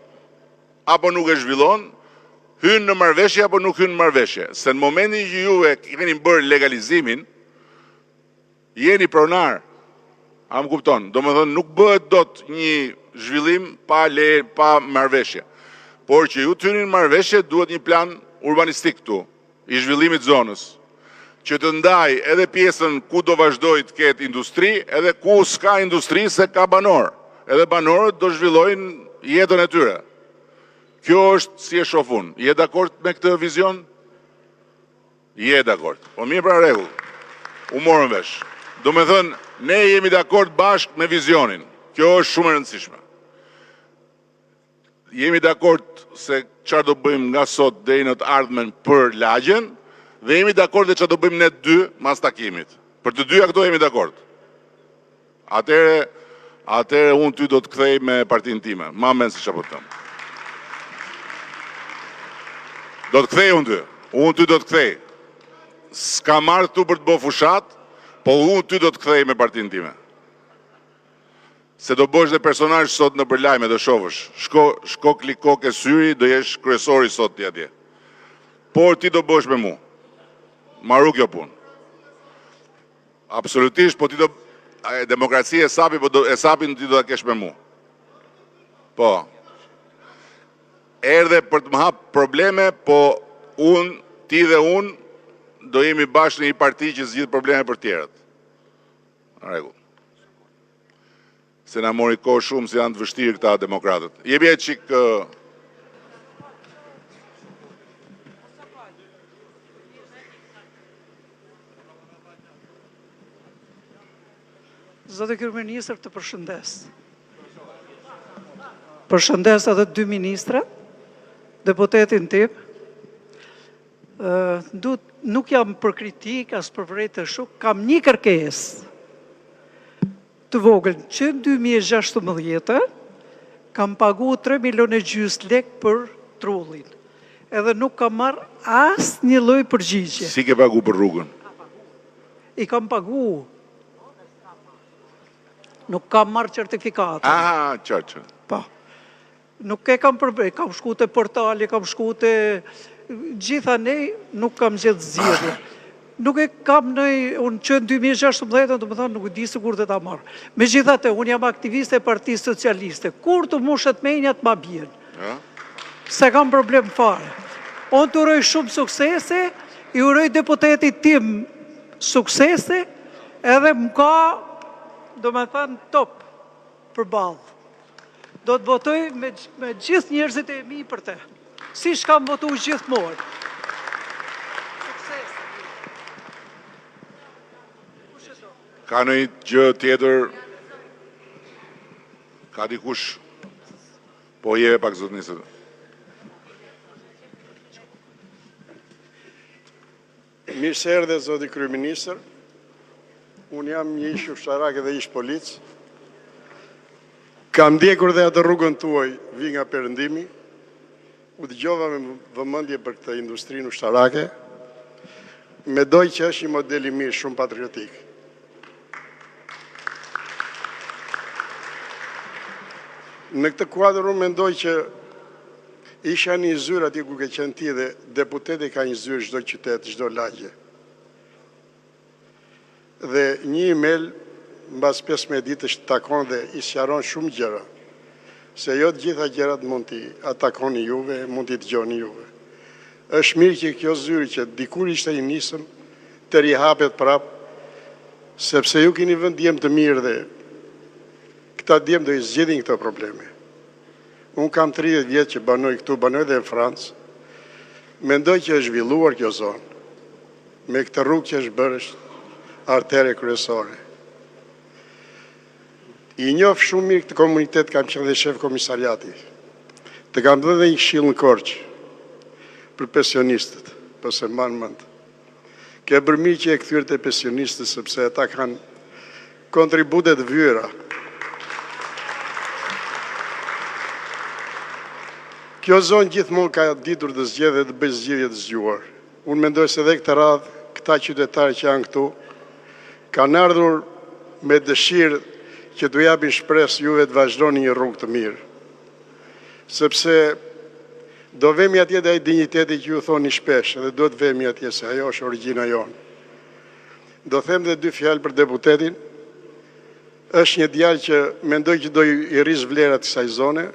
apo nuk e zhvillon, hyn në marrëveshje apo nuk hyn në marrëveshje. Se në momentin që juve keni bërë legalizimin, jeni pronar. A më kupton? Do më thënë, nuk bëhet dot një zhvillim pa marrëveshje. Por që ju të hynin marrëveshje, duhet një plan urbanistik këtu, i zhvillimit zonës, që të ndaj edhe pjesën ku do vazhdoj të ketë industri, edhe ku s'ka industri se ka banor. Edhe banorët do zhvillojnë jetën e tyre. Kjo është si e shoh unë. Je dakord me këtë vizion? Je dakord. Po mirë, pra rregull. U morëm vesh. Do me thënë, ne jemi dakord bashkë me vizionin. Kjo është shumë e rëndësishme. Jemi dakord se çfarë do bëjmë nga sot deri në të ardhmen për lagjen, dhe jemi dakord se çfarë do bëjmë ne dy mas takimit. Për të dyja këto jemi dakord. Atëherë unë ty do të kthej me partinë time. Ma men se çfarë po të them. Do të kthej unë ty. Unë ty do të kthej. S'ka marrë tu për të bëu fushat, po unë ty do të kthej me partinë time. Se do bësh dhe personazh sot në përlajme, do shohësh. Shko kliko ke syri, do jesh kryesori sot ti atje. Por ti do bësh me mu. Maru kjo punë. Absolutisht, po ti do demokracia e sapi, po e sapin ti do ta kesh me mu. Po. Erdhe për të më hap probleme, po unë, ti dhe unë do jemi bashkë në një parti që zgjidh probleme për tjerët. Në rregull. Se na mori kohë shumë se janë të vështirë këta demokratët. Jepi e çik Zotë kryeministër, të përshëndes. Përshëndes edhe dy ministra, deputetin tim. Nuk jam për kritik, as për vërejtë të shuk, kam një kërkesë të vogël, që në 2016 kam pagu 3,5 milion lek për trullin. Edhe nuk kam marrë as një lloj përgjigje. Si ke pagu për rrugën? I kam pagu. Nuk kam marrë certifikatën. Qartë. Po. Nuk e kam përbëj, kam shku te portali, kam shku te gjitha ne, nuk kam gjithë zgjidhje. Nuk e kam unë që në 2016, do më thonë, nuk di se kur dhe ta marrë. Megjithatë, unë jam aktiviste e Partisë Socialiste. Kur të mushet menjat ma bjen. Se kam problem fare. Unë të uroj shumë suksese, i uroj deputetit tim suksese, edhe më ka, do me thënë, top për balë. Do të votoj me gjithë njerëzit e mi për te. Si shkam votu gjithmonë. Ka në gjë tjetër? Ka dikush? Po jeve pak zot nisët. Mirë se erdhe, zoti kryeministër. Unë jam një ish ushtarak dhe ish polic. Kam ndjekur dhe atë rrugën tuaj vi nga Perëndimi. U dëgjova me vëmendje për këtë industrinë ushtarake. Mendoj që është një model i mirë, shumë patriotik. Në këtë kuadër unë mendoj që isha një zyrë atje ku ke qenë ti dhe deputeti ka një zyrë çdo qytet, çdo lagje. Dhe një email mbas 15 ditësh të takon dhe i sqaron shumë gjëra. Se jo të gjitha gjërat mund t'i atakoni juve, mund t'i dëgjoni juve. Është mirë që kjo zyrë që dikur ishte i nisëm, të rihapet prapë, sepse ju keni vënë djem të mirë dhe këta djem do i zgjidhin këto probleme. Unë kam 30 vjetë që banoj këtu, banoj dhe në Francë. Mendoj që është zhvilluar kjo zonë, me këtë rrugë që është bërë artere kryesore. I njoh shumë mirë këtë komunitet, kam qenë dhe shef komisariati. Të kam dhe një këshill në Korçë për pensionistët, pëse mbanë mend. Ke bërë mirë që e kthyer te pensionistët sepse ata kanë kontributet vyra. Kjo zonë gjithmonë ka ditur të zgjedhë dhe të bëjë zgjedhje të zgjuar. Unë mendoj se edhe këtë radhë, këta qytetarë që janë këtu, kanë ardhur me dëshirë që t'u japin shpresë juve të vazhdoni një rrugë të mirë. Sepse do vemi atje dhe ai dinjiteti që ju thoni shpesh, dhe do të vemi atje se ajo është origjina jonë. Do them dhe 2 fjalë për deputetin. Është një djalë që mendoj që do i rris vlerat kësaj zone.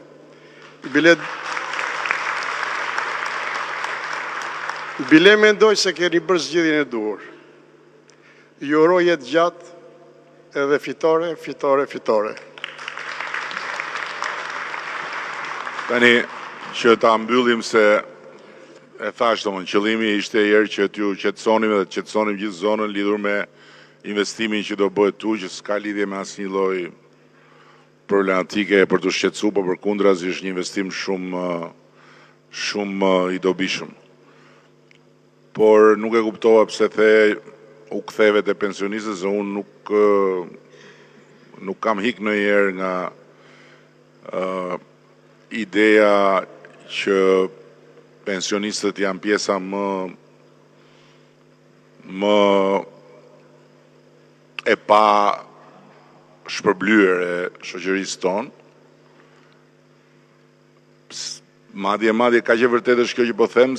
Bile mendoj se keni bërë zgjidhjen e duhur. Ju uroj jetë gjatë edhe fitore, fitore, fitore. Tani që ta mbyllim se e thash domon qëllimi ishte herë që t'ju qetësonim dhe të qetësonim gjithë zonën lidhur me investimin që do bëhet tu, që s'ka lidhje me asnjë lloj problematike për të shqetësuar, por përkundrazi është një investim shumë i dobishëm. Por nuk e kuptova pse u ktheve te pensionistët, se unë nuk kam hik ndonjëherë nga ideja që pensionistët janë pjesa më e pa shpërblyer e shoqërisë tonë. Madje ka që vërtet është kjo që po them,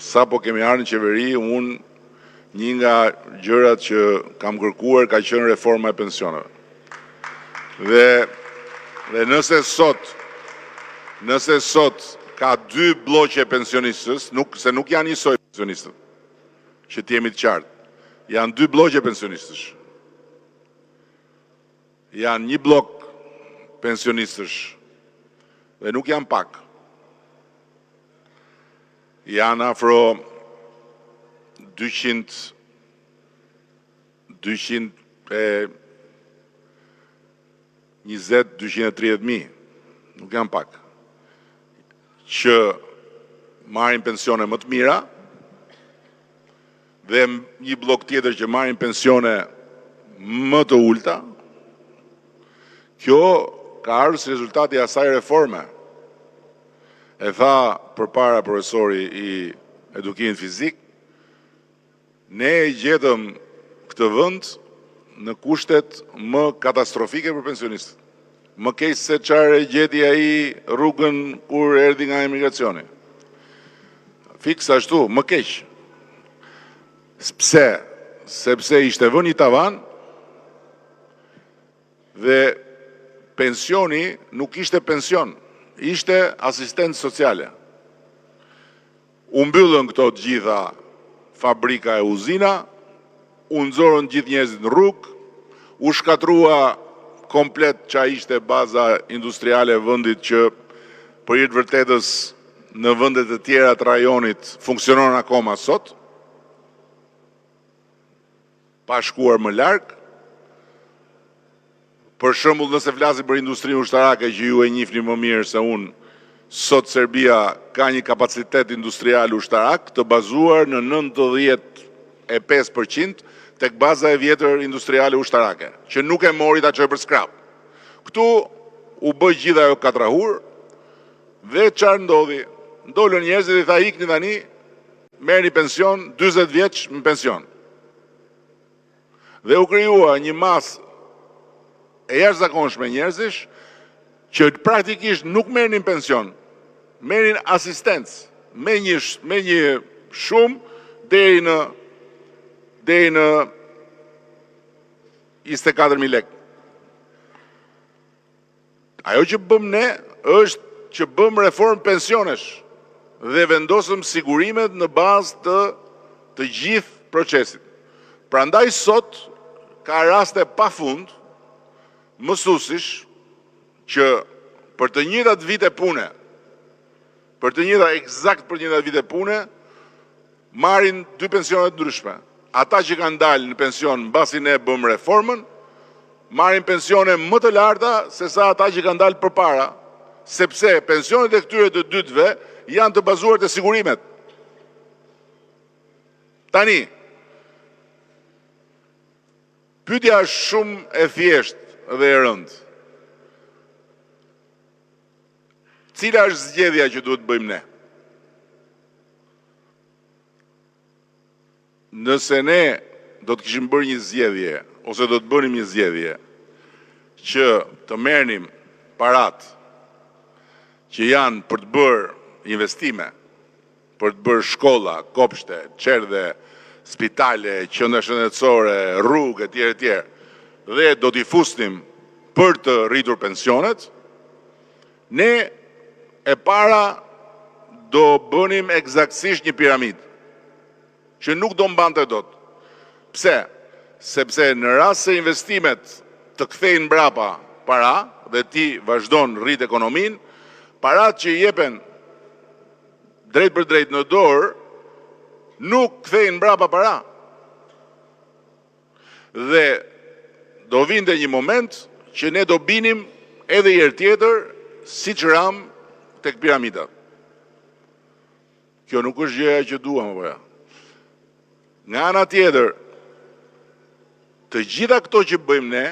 sa po kemi ardhur në qeveri, unë një nga gjërat që kam kërkuar ka qenë reforma e pensioneve. Dhe nëse sot ka 2 bloqe pensionistës, se nuk janë njësoj pensionistët, që t'jemi të qartë, janë 2 bloqe pensionistësh. Janë një blok pensionistësh dhe nuk janë pak. Janë afro 220-230.000, nuk janë pak, që marrin pensione më të mira dhe një blok tjetër që marrin pensione më të ulta. Kjo ka ardhur si rezultati i asaj reforme. E tha përpara profesori i edukimit fizik, ne e gjetëm këtë vend në kushtet më katastrofike për pensionistët. Më keq se çfarë gjeti ai rrugën kur erdhi nga emigracioni. Fiks ashtu, më keq. Pse? Sepse ishte vënë një tavan dhe pensioni nuk ishte pension, ishte asistencë sociale. U mbyllën këto të gjitha fabrika e uzina, u nxorën gjithë njerëzit në rrugë, u shkatrua komplet qa ishte baza industriale e vendit që për hir të vërtetës në vendet e tjera të rajonit funksionon akoma sot. pa shkuar më larg. Për shembull, nëse flasim për industrinë ushtarake që ju e njihni më mirë se unë, sot Serbia ka një kapacitet industrial ushtarak të bazuar në 95% tek baza e vjetër industriale ushtarake, që nuk e mori ta çojë për skrap. Ktu u bë gjithë ajo katrahur dhe çfarë ndodhi? Ndolën njerëzit dhe tha ikni tani, merrni pension, 40 vjeç në pension. Dhe u krijua një masë e jashtëzakonshme njerëzish që praktikisht nuk merrnin pension, merrin asistencë me një shumë deri në 24.000 lekë. Ajo që bëm ne është që bëm reformë pensionesh dhe vendosëm sigurimet në bazë të gjithë procesit. Prandaj sot ka raste pafund mësuesish që për të njëjtat vite pune, marrin 2 pensione të ndryshme. Ata që kanë dalë në pension mbasi ne bëm reformën, marrin pensione më të larta se sa ata që kanë dalë përpara, sepse pensionet e këtyre të dytëve janë të bazuar te sigurimet. Tani, pyetja është shumë e thjeshtë dhe e rëndë. Cila është zgjedhja që duhet bëjmë ne? Nëse ne do të kishim bërë një zgjedhje, ose do të bënim një zgjedhje, që të merrnim parat që janë për të bërë investime, për të bërë shkolla, kopshte, çerdhe, spitale, qendra shëndetësore, rrugë etj., dhe do t'i fusnim për të rritur pensionet, ne e para do bënim eksaktësisht një piramidë që nuk do mbante dot. Pse? Sepse në rast se investimet të kthejnë mbrapa para dhe ti vazhdon rrit ekonominë, parat që i jepen drejt për drejt në dorë nuk kthejnë mbrapa para. Dhe do vinte një moment që ne do binim edhe një herë tjetër siç ram tek piramida. Kjo nuk është gjëja që duam apo ja. Nga ana tjetër, të gjitha këto që bëjmë ne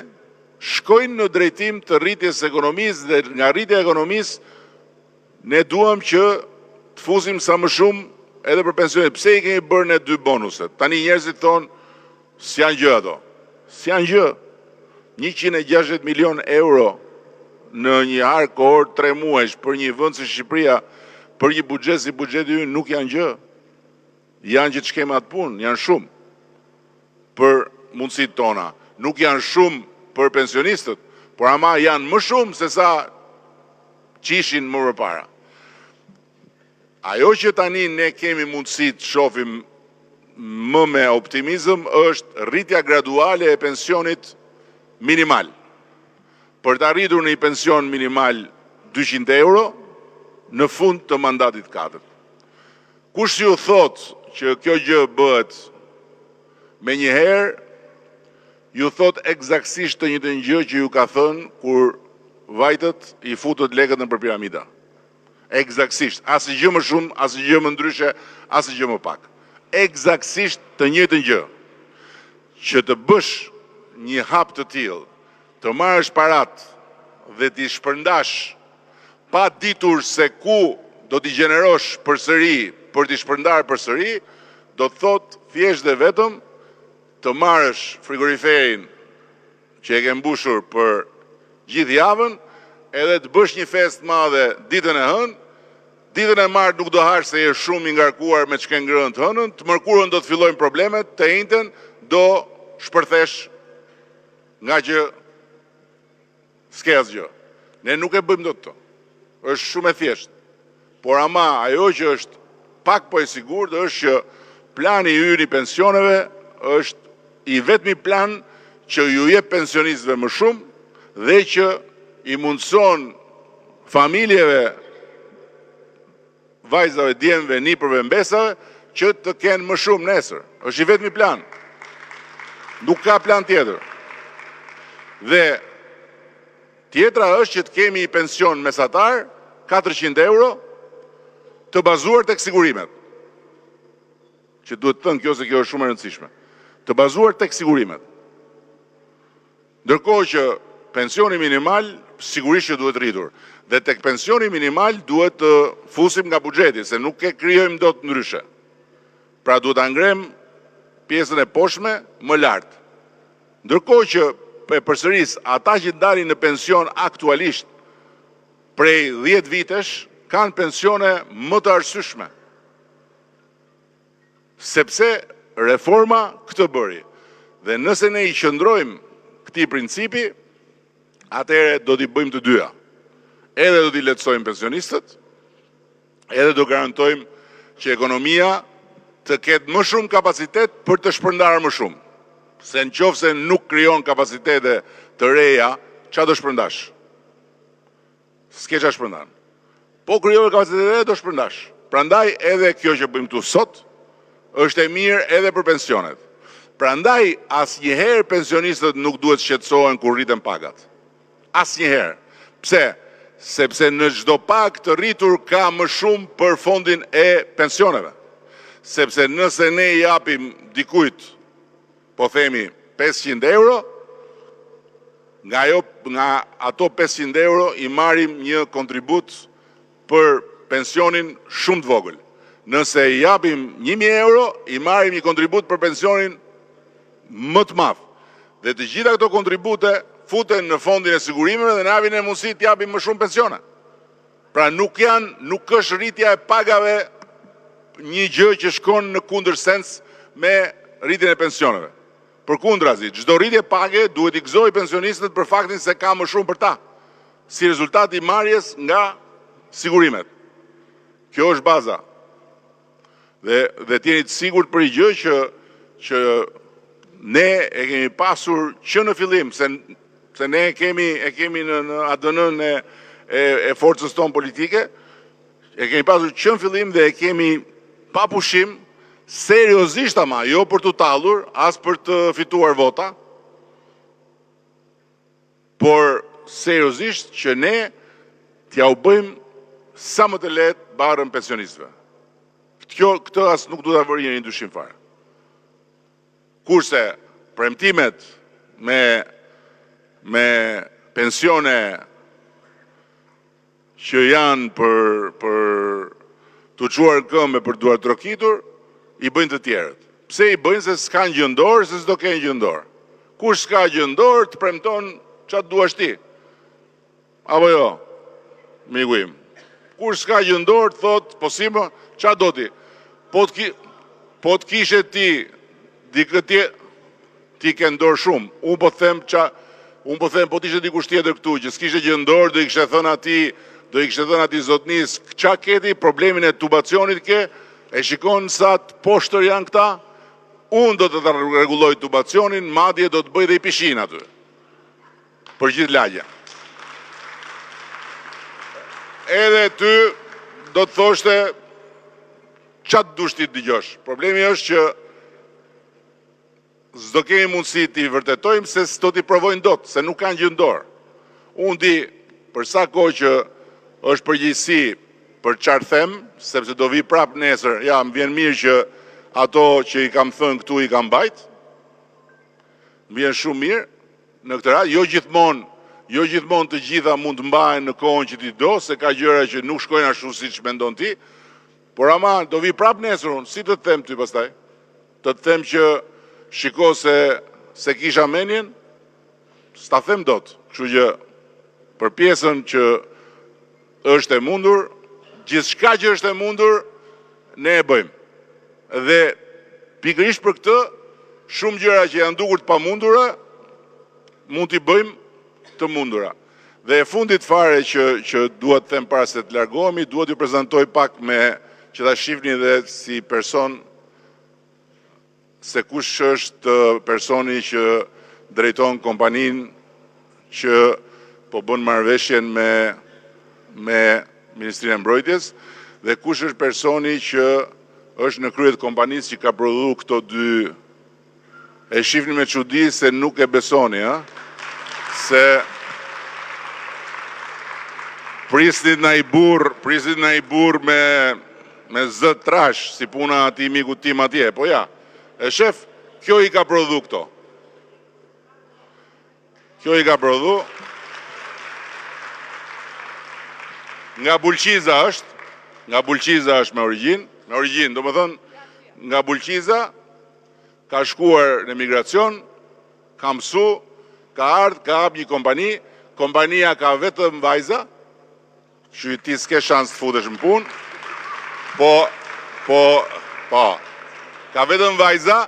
shkojnë në drejtim të rritjes ekonomisë dhe nga rritja e ekonomisë ne duam që të fusim sa më shumë edhe për pensionet. Pse i kemi bërë ne 2 bonuset? Tani njerëzit thonë, s'janë gjë ato. S'janë gjë. 160 milion euro në një harë kohor 3 muajsh për një vend si Shqipëria, për një buxhet si buxheti ynë nuk janë gjë. Janë që të shkema të punë, janë shumë për mundësit tona. Nuk janë shumë për pensionistët, por ama janë më shumë se sa qishin më përpara. Ajo që tani ne kemi mundësi të shohim më me optimizëm është rritja graduale e pensionit minimal. Për të arritur një pension minimal 200 euro në fund të mandatit 4. Kush ju thot që kjo gjë bëhet me njëherë, ju thot eksaktësisht të njëjtën gjë që ju ka thënë kur vajtët i futët lekët në për piramida. Eksaktësisht, asgjë më shumë, asgjë më ndryshe, asgjë më pak. Eksaktësisht të njëjtën gjë. Që të bësh një hap të tillë, të marrësh parat dhe t'i shpërndash pa ditur se ku do t'i gjenerosh përsëri për t'i shpërndar përsëri, do të thot thjesht dhe vetëm të marrësh frigoriferin që e ke mbushur për gjithë javën, edhe të bësh një fest madhe ditën e hënë, ditën e martë nuk do hash se je shumë i ngarkuar me çka ngrënë të hënën, të mërkurën do të fillojnë problemet, të njëjtën do shpërthesh nga që s'ke asgjë. Ne nuk e bëjmë dot këto. Është shumë e thjeshtë. Por ama ajo që është pak po e sigurt është që plani ynë i pensioneve është i vetmi plan që ju jep pensionistëve më shumë dhe që i mundson familjeve, vajzave, djemve, nipërve, mbesave që të kenë më shumë nesër. Është i vetmi plan. Nuk ka plan tjetër. Dhe tjetra është që të kemi pension mesatar 400 euro të bazuar tek sigurimet. Që duhet thënë kjo se kjo është shumë e rëndësishme. Të bazuar tek sigurimet. Ndërkohë që pensioni minimal sigurisht që duhet rritur. Dhe tek pensioni minimal duhet të fusim nga buxheti, se nuk e krijojmë dot ndryshe. Pra duhet ta ngrem pjesën e poshtme më lart. Ndërkohë që përsëris ata që dalin në pension aktualisht prej 10 vitesh kanë pensione më të arsyeshme. Sepse reforma këtë bëri. Dhe nëse ne i qëndrojmë këtij principi, atëherë do t'i bëjmë të dyja. Edhe do t'i lehtësojmë pensionistët, edhe do garantojmë që ekonomia të ketë më shumë kapacitet për të shpërndarë më shumë. Se në qoftë se nuk krijon kapacitete të reja, ç'a do shpërndash? S'ke ç'a shpërndan. Po krijon kapacitete do shpërndash. Prandaj edhe kjo që bëjmë këtu sot është e mirë edhe për pensionet. Prandaj asnjëherë pensionistët nuk duhet shqetësohen kur rriten pagat. Asnjëherë. Pse? Sepse në çdo pagë të rritur ka më shumë për fondin e pensioneve. Sepse nëse ne i japim dikujt, po themi 500 euro, nga ato 500 euro i marrim një kontribut për pensionin shumë të vogël. Nëse i japim 1000 euro, i marrim një kontribut për pensionin më të madh. Dhe të gjitha këto kontribute futen në fondin e sigurimeve dhe na japin e mundësi të japim më shumë pensione. Pra nuk është rritja e pagave një gjë që shkon në kundërsens me rritjen e pensioneve. Përkundrazi, çdo rritje page duhet i gëzojë pensionistët për faktin se ka më shumë për ta, si rezultat i marrjes nga sigurimet. Kjo është baza. Dhe t'jeni të sigurt për një gjë që ne e kemi pasur që në fillim, se ne e kemi në ADN-n e forcës tonë politike, e kemi pasur që në fillim dhe e kemi pa pushim, seriozisht ama, jo për të tallur, as për të fituar vota, por seriozisht që ne t'ja u bëjmë sa më të lehtë barrën pensionistëve. Këtë as nuk duhet ta vëri një dyshim fare. Kurse premtimet me pensione që janë për të quar këmbë për duar trokitur, i bëjnë të tjerët. Pse i bëjnë? Se s'kan gjëndorë, se s'do kenë gjëndorë. Kur s'ka gjëndorë, të premton ç'a duash ti. Apo jo, miku im. Kur s'ka gjëndorë, thot, po si më, ç'a do ti? Po të kishe ti, ti ke ndorë shumë. Unë po them, po t'ishe dikush tjetër këtu, që s'kishe gjëndorë, do i kishe thënë ati zotnis, ç'a keti, problemin e tubacionit ke, e shikon sa të poshtër janë këta, unë do të rregulloj tubacionin, madje do të bëj dhe i pishin aty. Për gjithë lagja. Edhe ty do të thoshte ç'a të dush ti të dëgjosh. Problemi është që s'do kemi mundësi t'i vërtetojmë se s'do t'i provojnë dot, se nuk kanë gjë në dorë. Unë di për sa kohë që është përgjegjësi për çfarë them, sepse do vi prap nesër, ja, më vjen mirë që ato që i kam thënë këtu i kam bajt. Më vjen shumë mirë në këtë rast, jo gjithmonë të gjitha mund të mbahen në kohën që ti do, se ka gjëra që nuk shkojnë ashtu siç mendon ti. Por ama do vi prap nesër unë, si të të them ty pastaj? Të të them që shiko se kisha menjen, s'ta them dot. Kështu që për pjesën që është e mundur, gjithçka që është e mundur, ne e bëjmë. Dhe pikërisht për këtë, shumë gjëra që janë dukur të pamundura, mund t'i bëjmë të mundura. Dhe e fundit fare që duhet të them para se të largohemi, duhet t'ju prezantoj pak që ta shihni dhe si person, se kush është personi që drejton kompaninë që po bën marrëveshjen me Ministrinë e Mbrojtjes, dhe kush është personi që është në krye të kompanisë që ka prodhuar këto dy E shifni me çudi se nuk e besoni, ha? Se prisnit na i burr me zë trash, si puna ati miku tim atje, po ja. E shef, kjo i ka prodhu këto. Kjo i ka prodhu. Nga Bulqiza është me origjinë, do më thënë, nga Bulqiza, ka shkuar në emigracion, ka mësu, ka ardhë, ka hap një kompani, kompania ka vetëm vajza, që ti s'ke shans të futesh në punë, po, ka vetëm vajza,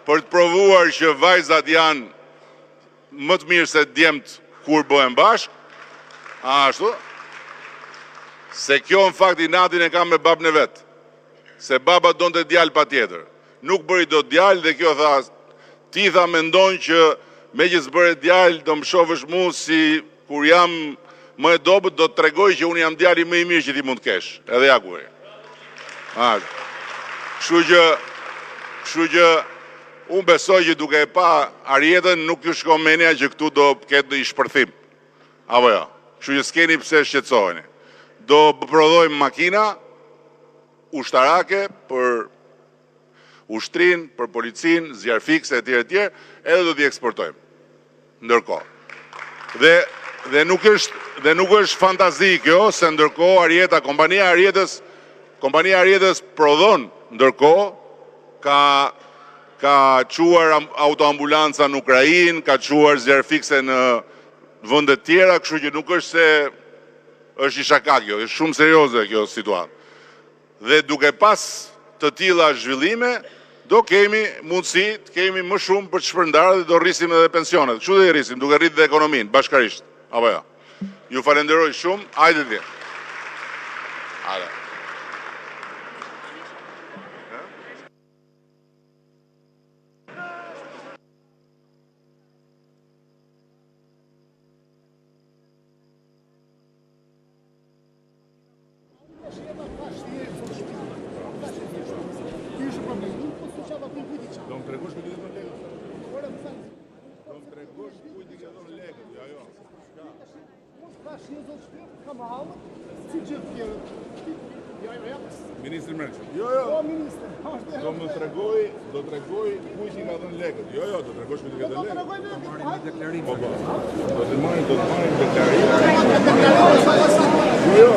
për të provuar që vajzat janë më të mirë se djemt kur bëhen bashkë, ashtu, se kjo në fakt i natin e kam me babën e vetë, se baba donë të djalë pa tjetër. Nuk bëri do djalë dhe kjo tha, ti tha mendon që me që s'bëre djalë do më shofësh mu si kur jam më e dobët do të tregoj që unë jam djali më i mirë që ti mund të kesh. Edhe ja ku e. Kështu që unë besoj që duke e pa Arietën nuk ju shko menja që këtu do ketë i shpërthim. Apo jo. Kështu që s'keni pse shqetësoheni. Do prodhojmë makina ushtarake për ushtrin, për policin, zjarë fikse, etj, edhe do t'i eksportojmë. Ndërkohë. Dhe nuk është fantazi kjo, se ndërkohë Arieta, kompania Arietës prodhon, ndërkohë, ka quar autoambulanca në Ukrainë, ka quar zjarë fikse në vëndet tjera, kështu që nuk është se është i shaka kjo, është shumë serioze kjo situatë. Dhe duke pas të tilla zhvillime, do kemi mundësi të kemi më shumë për të shpërndarë dhe do rrisim edhe pensionet. Kështu dhe i rrisim, duke rritë dhe ekonominë, bashkarisht. Apo ja. Ju falenderoj shumë, hajde ti. Hajde. Do më tregosh kujt i ke dhënë lekët? Do më tregosh kujt i ke dhënë lekët, ja jo. Ministri Mërqë. Jo. Do më tregoj kujt i ka dhënë lekët. Jo, do tregosh kujt i ke dhënë lekët. Do marrim deklarim. Po. Do të marrim deklarim. Jo.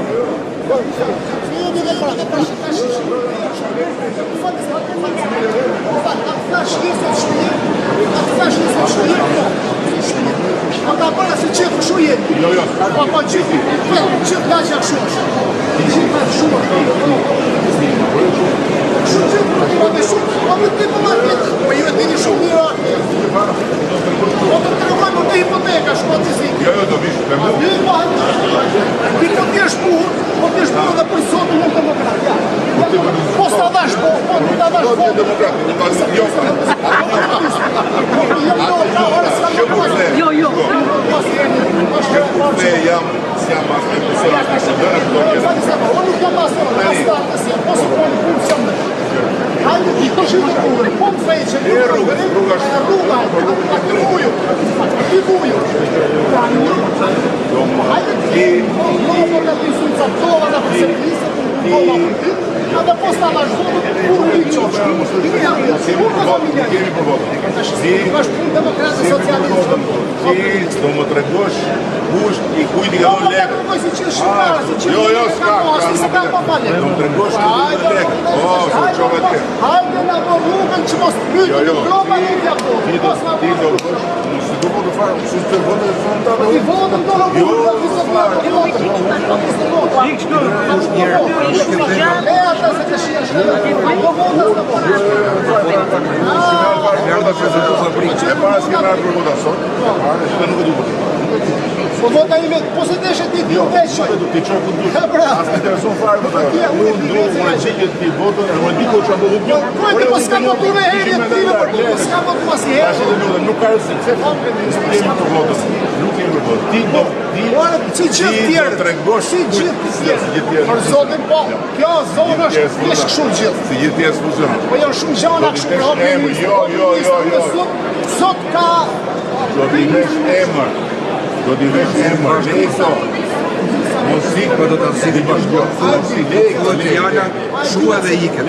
Do më tregosh kush i kujt i ka dhënë lekët. Jo, s'ka. Do më tregosh kujt i ka dhënë lekët. Po, se çove ti. Hajde na po rrugën që mos pyet. Ti do mos do të fare, si të vonë fondata. Ti votën do të Po vota ime, po se deshe ti ti veqë. Do t'i qoj ku t'dush. As me intereson fare, po unë që ti votën, e më diko që a do t'u Kujti po s'ka votu me herje t'tive, po s'ka votu mas i herje. Nuk ka rësit, se jemi për votën. tjetër po. Ti do Si gjithë tjerët, si gjithë tjerët. Për zotin po, kjo zonë është kështu gjithë. Si gjithë tjerë funksionon. Po janë shumë gjana kështu për hapin. Jo. Sot ka... Do t'i vesh emër. Ne i so. Mos si, po do të si bashkë. Fjala shua dhe iket.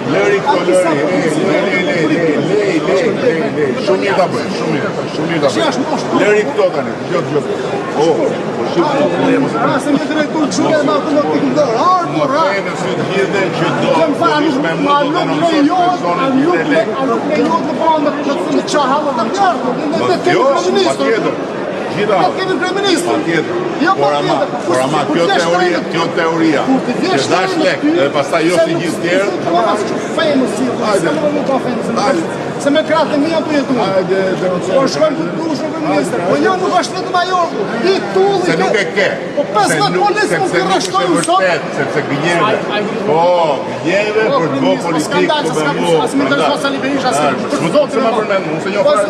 Lëri këto lëri. Shumë i ta bëj, shumë i ta bëj. Lëri këto tani, gjot. Po shqip Se me drejtu të shumë e ma të më të këndër. Më thejnë si të gjithë që do ish me mu do të nëmësosh personin të të lekë. A nuk lejot në banë të të qahalë të mjartë. Ne kemi kreministër. Gjitha, Kemi kreministër. por ama kjo teoria, që dash lek, dhe pastaj jo si gjithë tjerë, Se me kratë e mija të jetu. Po shkojmë të dushë në minister. Po jo nuk është vetëm ajo. I tulli. se nuk e ke, Po 15 policë mund të rrashtojnë sot. sepse gënjeve, gënjeve për të bo politikë të bëmu. As më intereso sa Berisha asë. Më do të më përmend, unë se një fare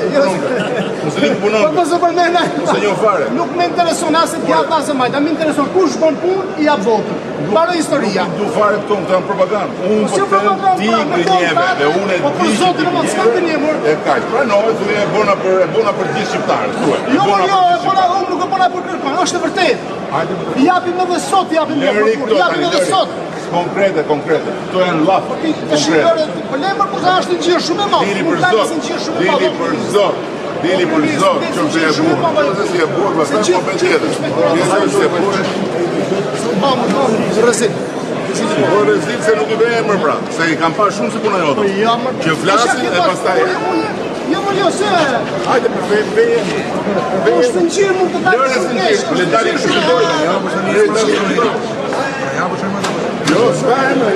të punon. Po se përmena. Se një fare. Nuk më intereson as e djatë as e majta. Më intereson kush bën punë i jap votën. Mbaro historia. Du fare këto në të janë propagandë. Unë Si për të ti gënjeve dhe unë e Po për di që zotin ti e mos s'kam të njëmur. e kaq. Pranohet dhe e bona për gjithë shqiptarët. Jo, unë nuk e bona për kërkon, është e vërtet. I japim edhe sot, japim edhe sot. Konkrete. Këto janë lafë. Të shikore, po lemër po sa është në gjirë shumë e madhë. Dili për zot, që të e burë. Nëse si e burë, pastaj po bëjt tjetër. Nëse si e burë. Rëzit. Po rëzit se nuk i bëjë emër pra. Se i kam pa shumë si puna jote. Që flasin e pastaj. Jo, se... Hajde për bëjë. është në gjirë mund të dalë Lërë shumë në kesh. gjirë, le dalin shumë të dojnë. Jo, s'ka emër.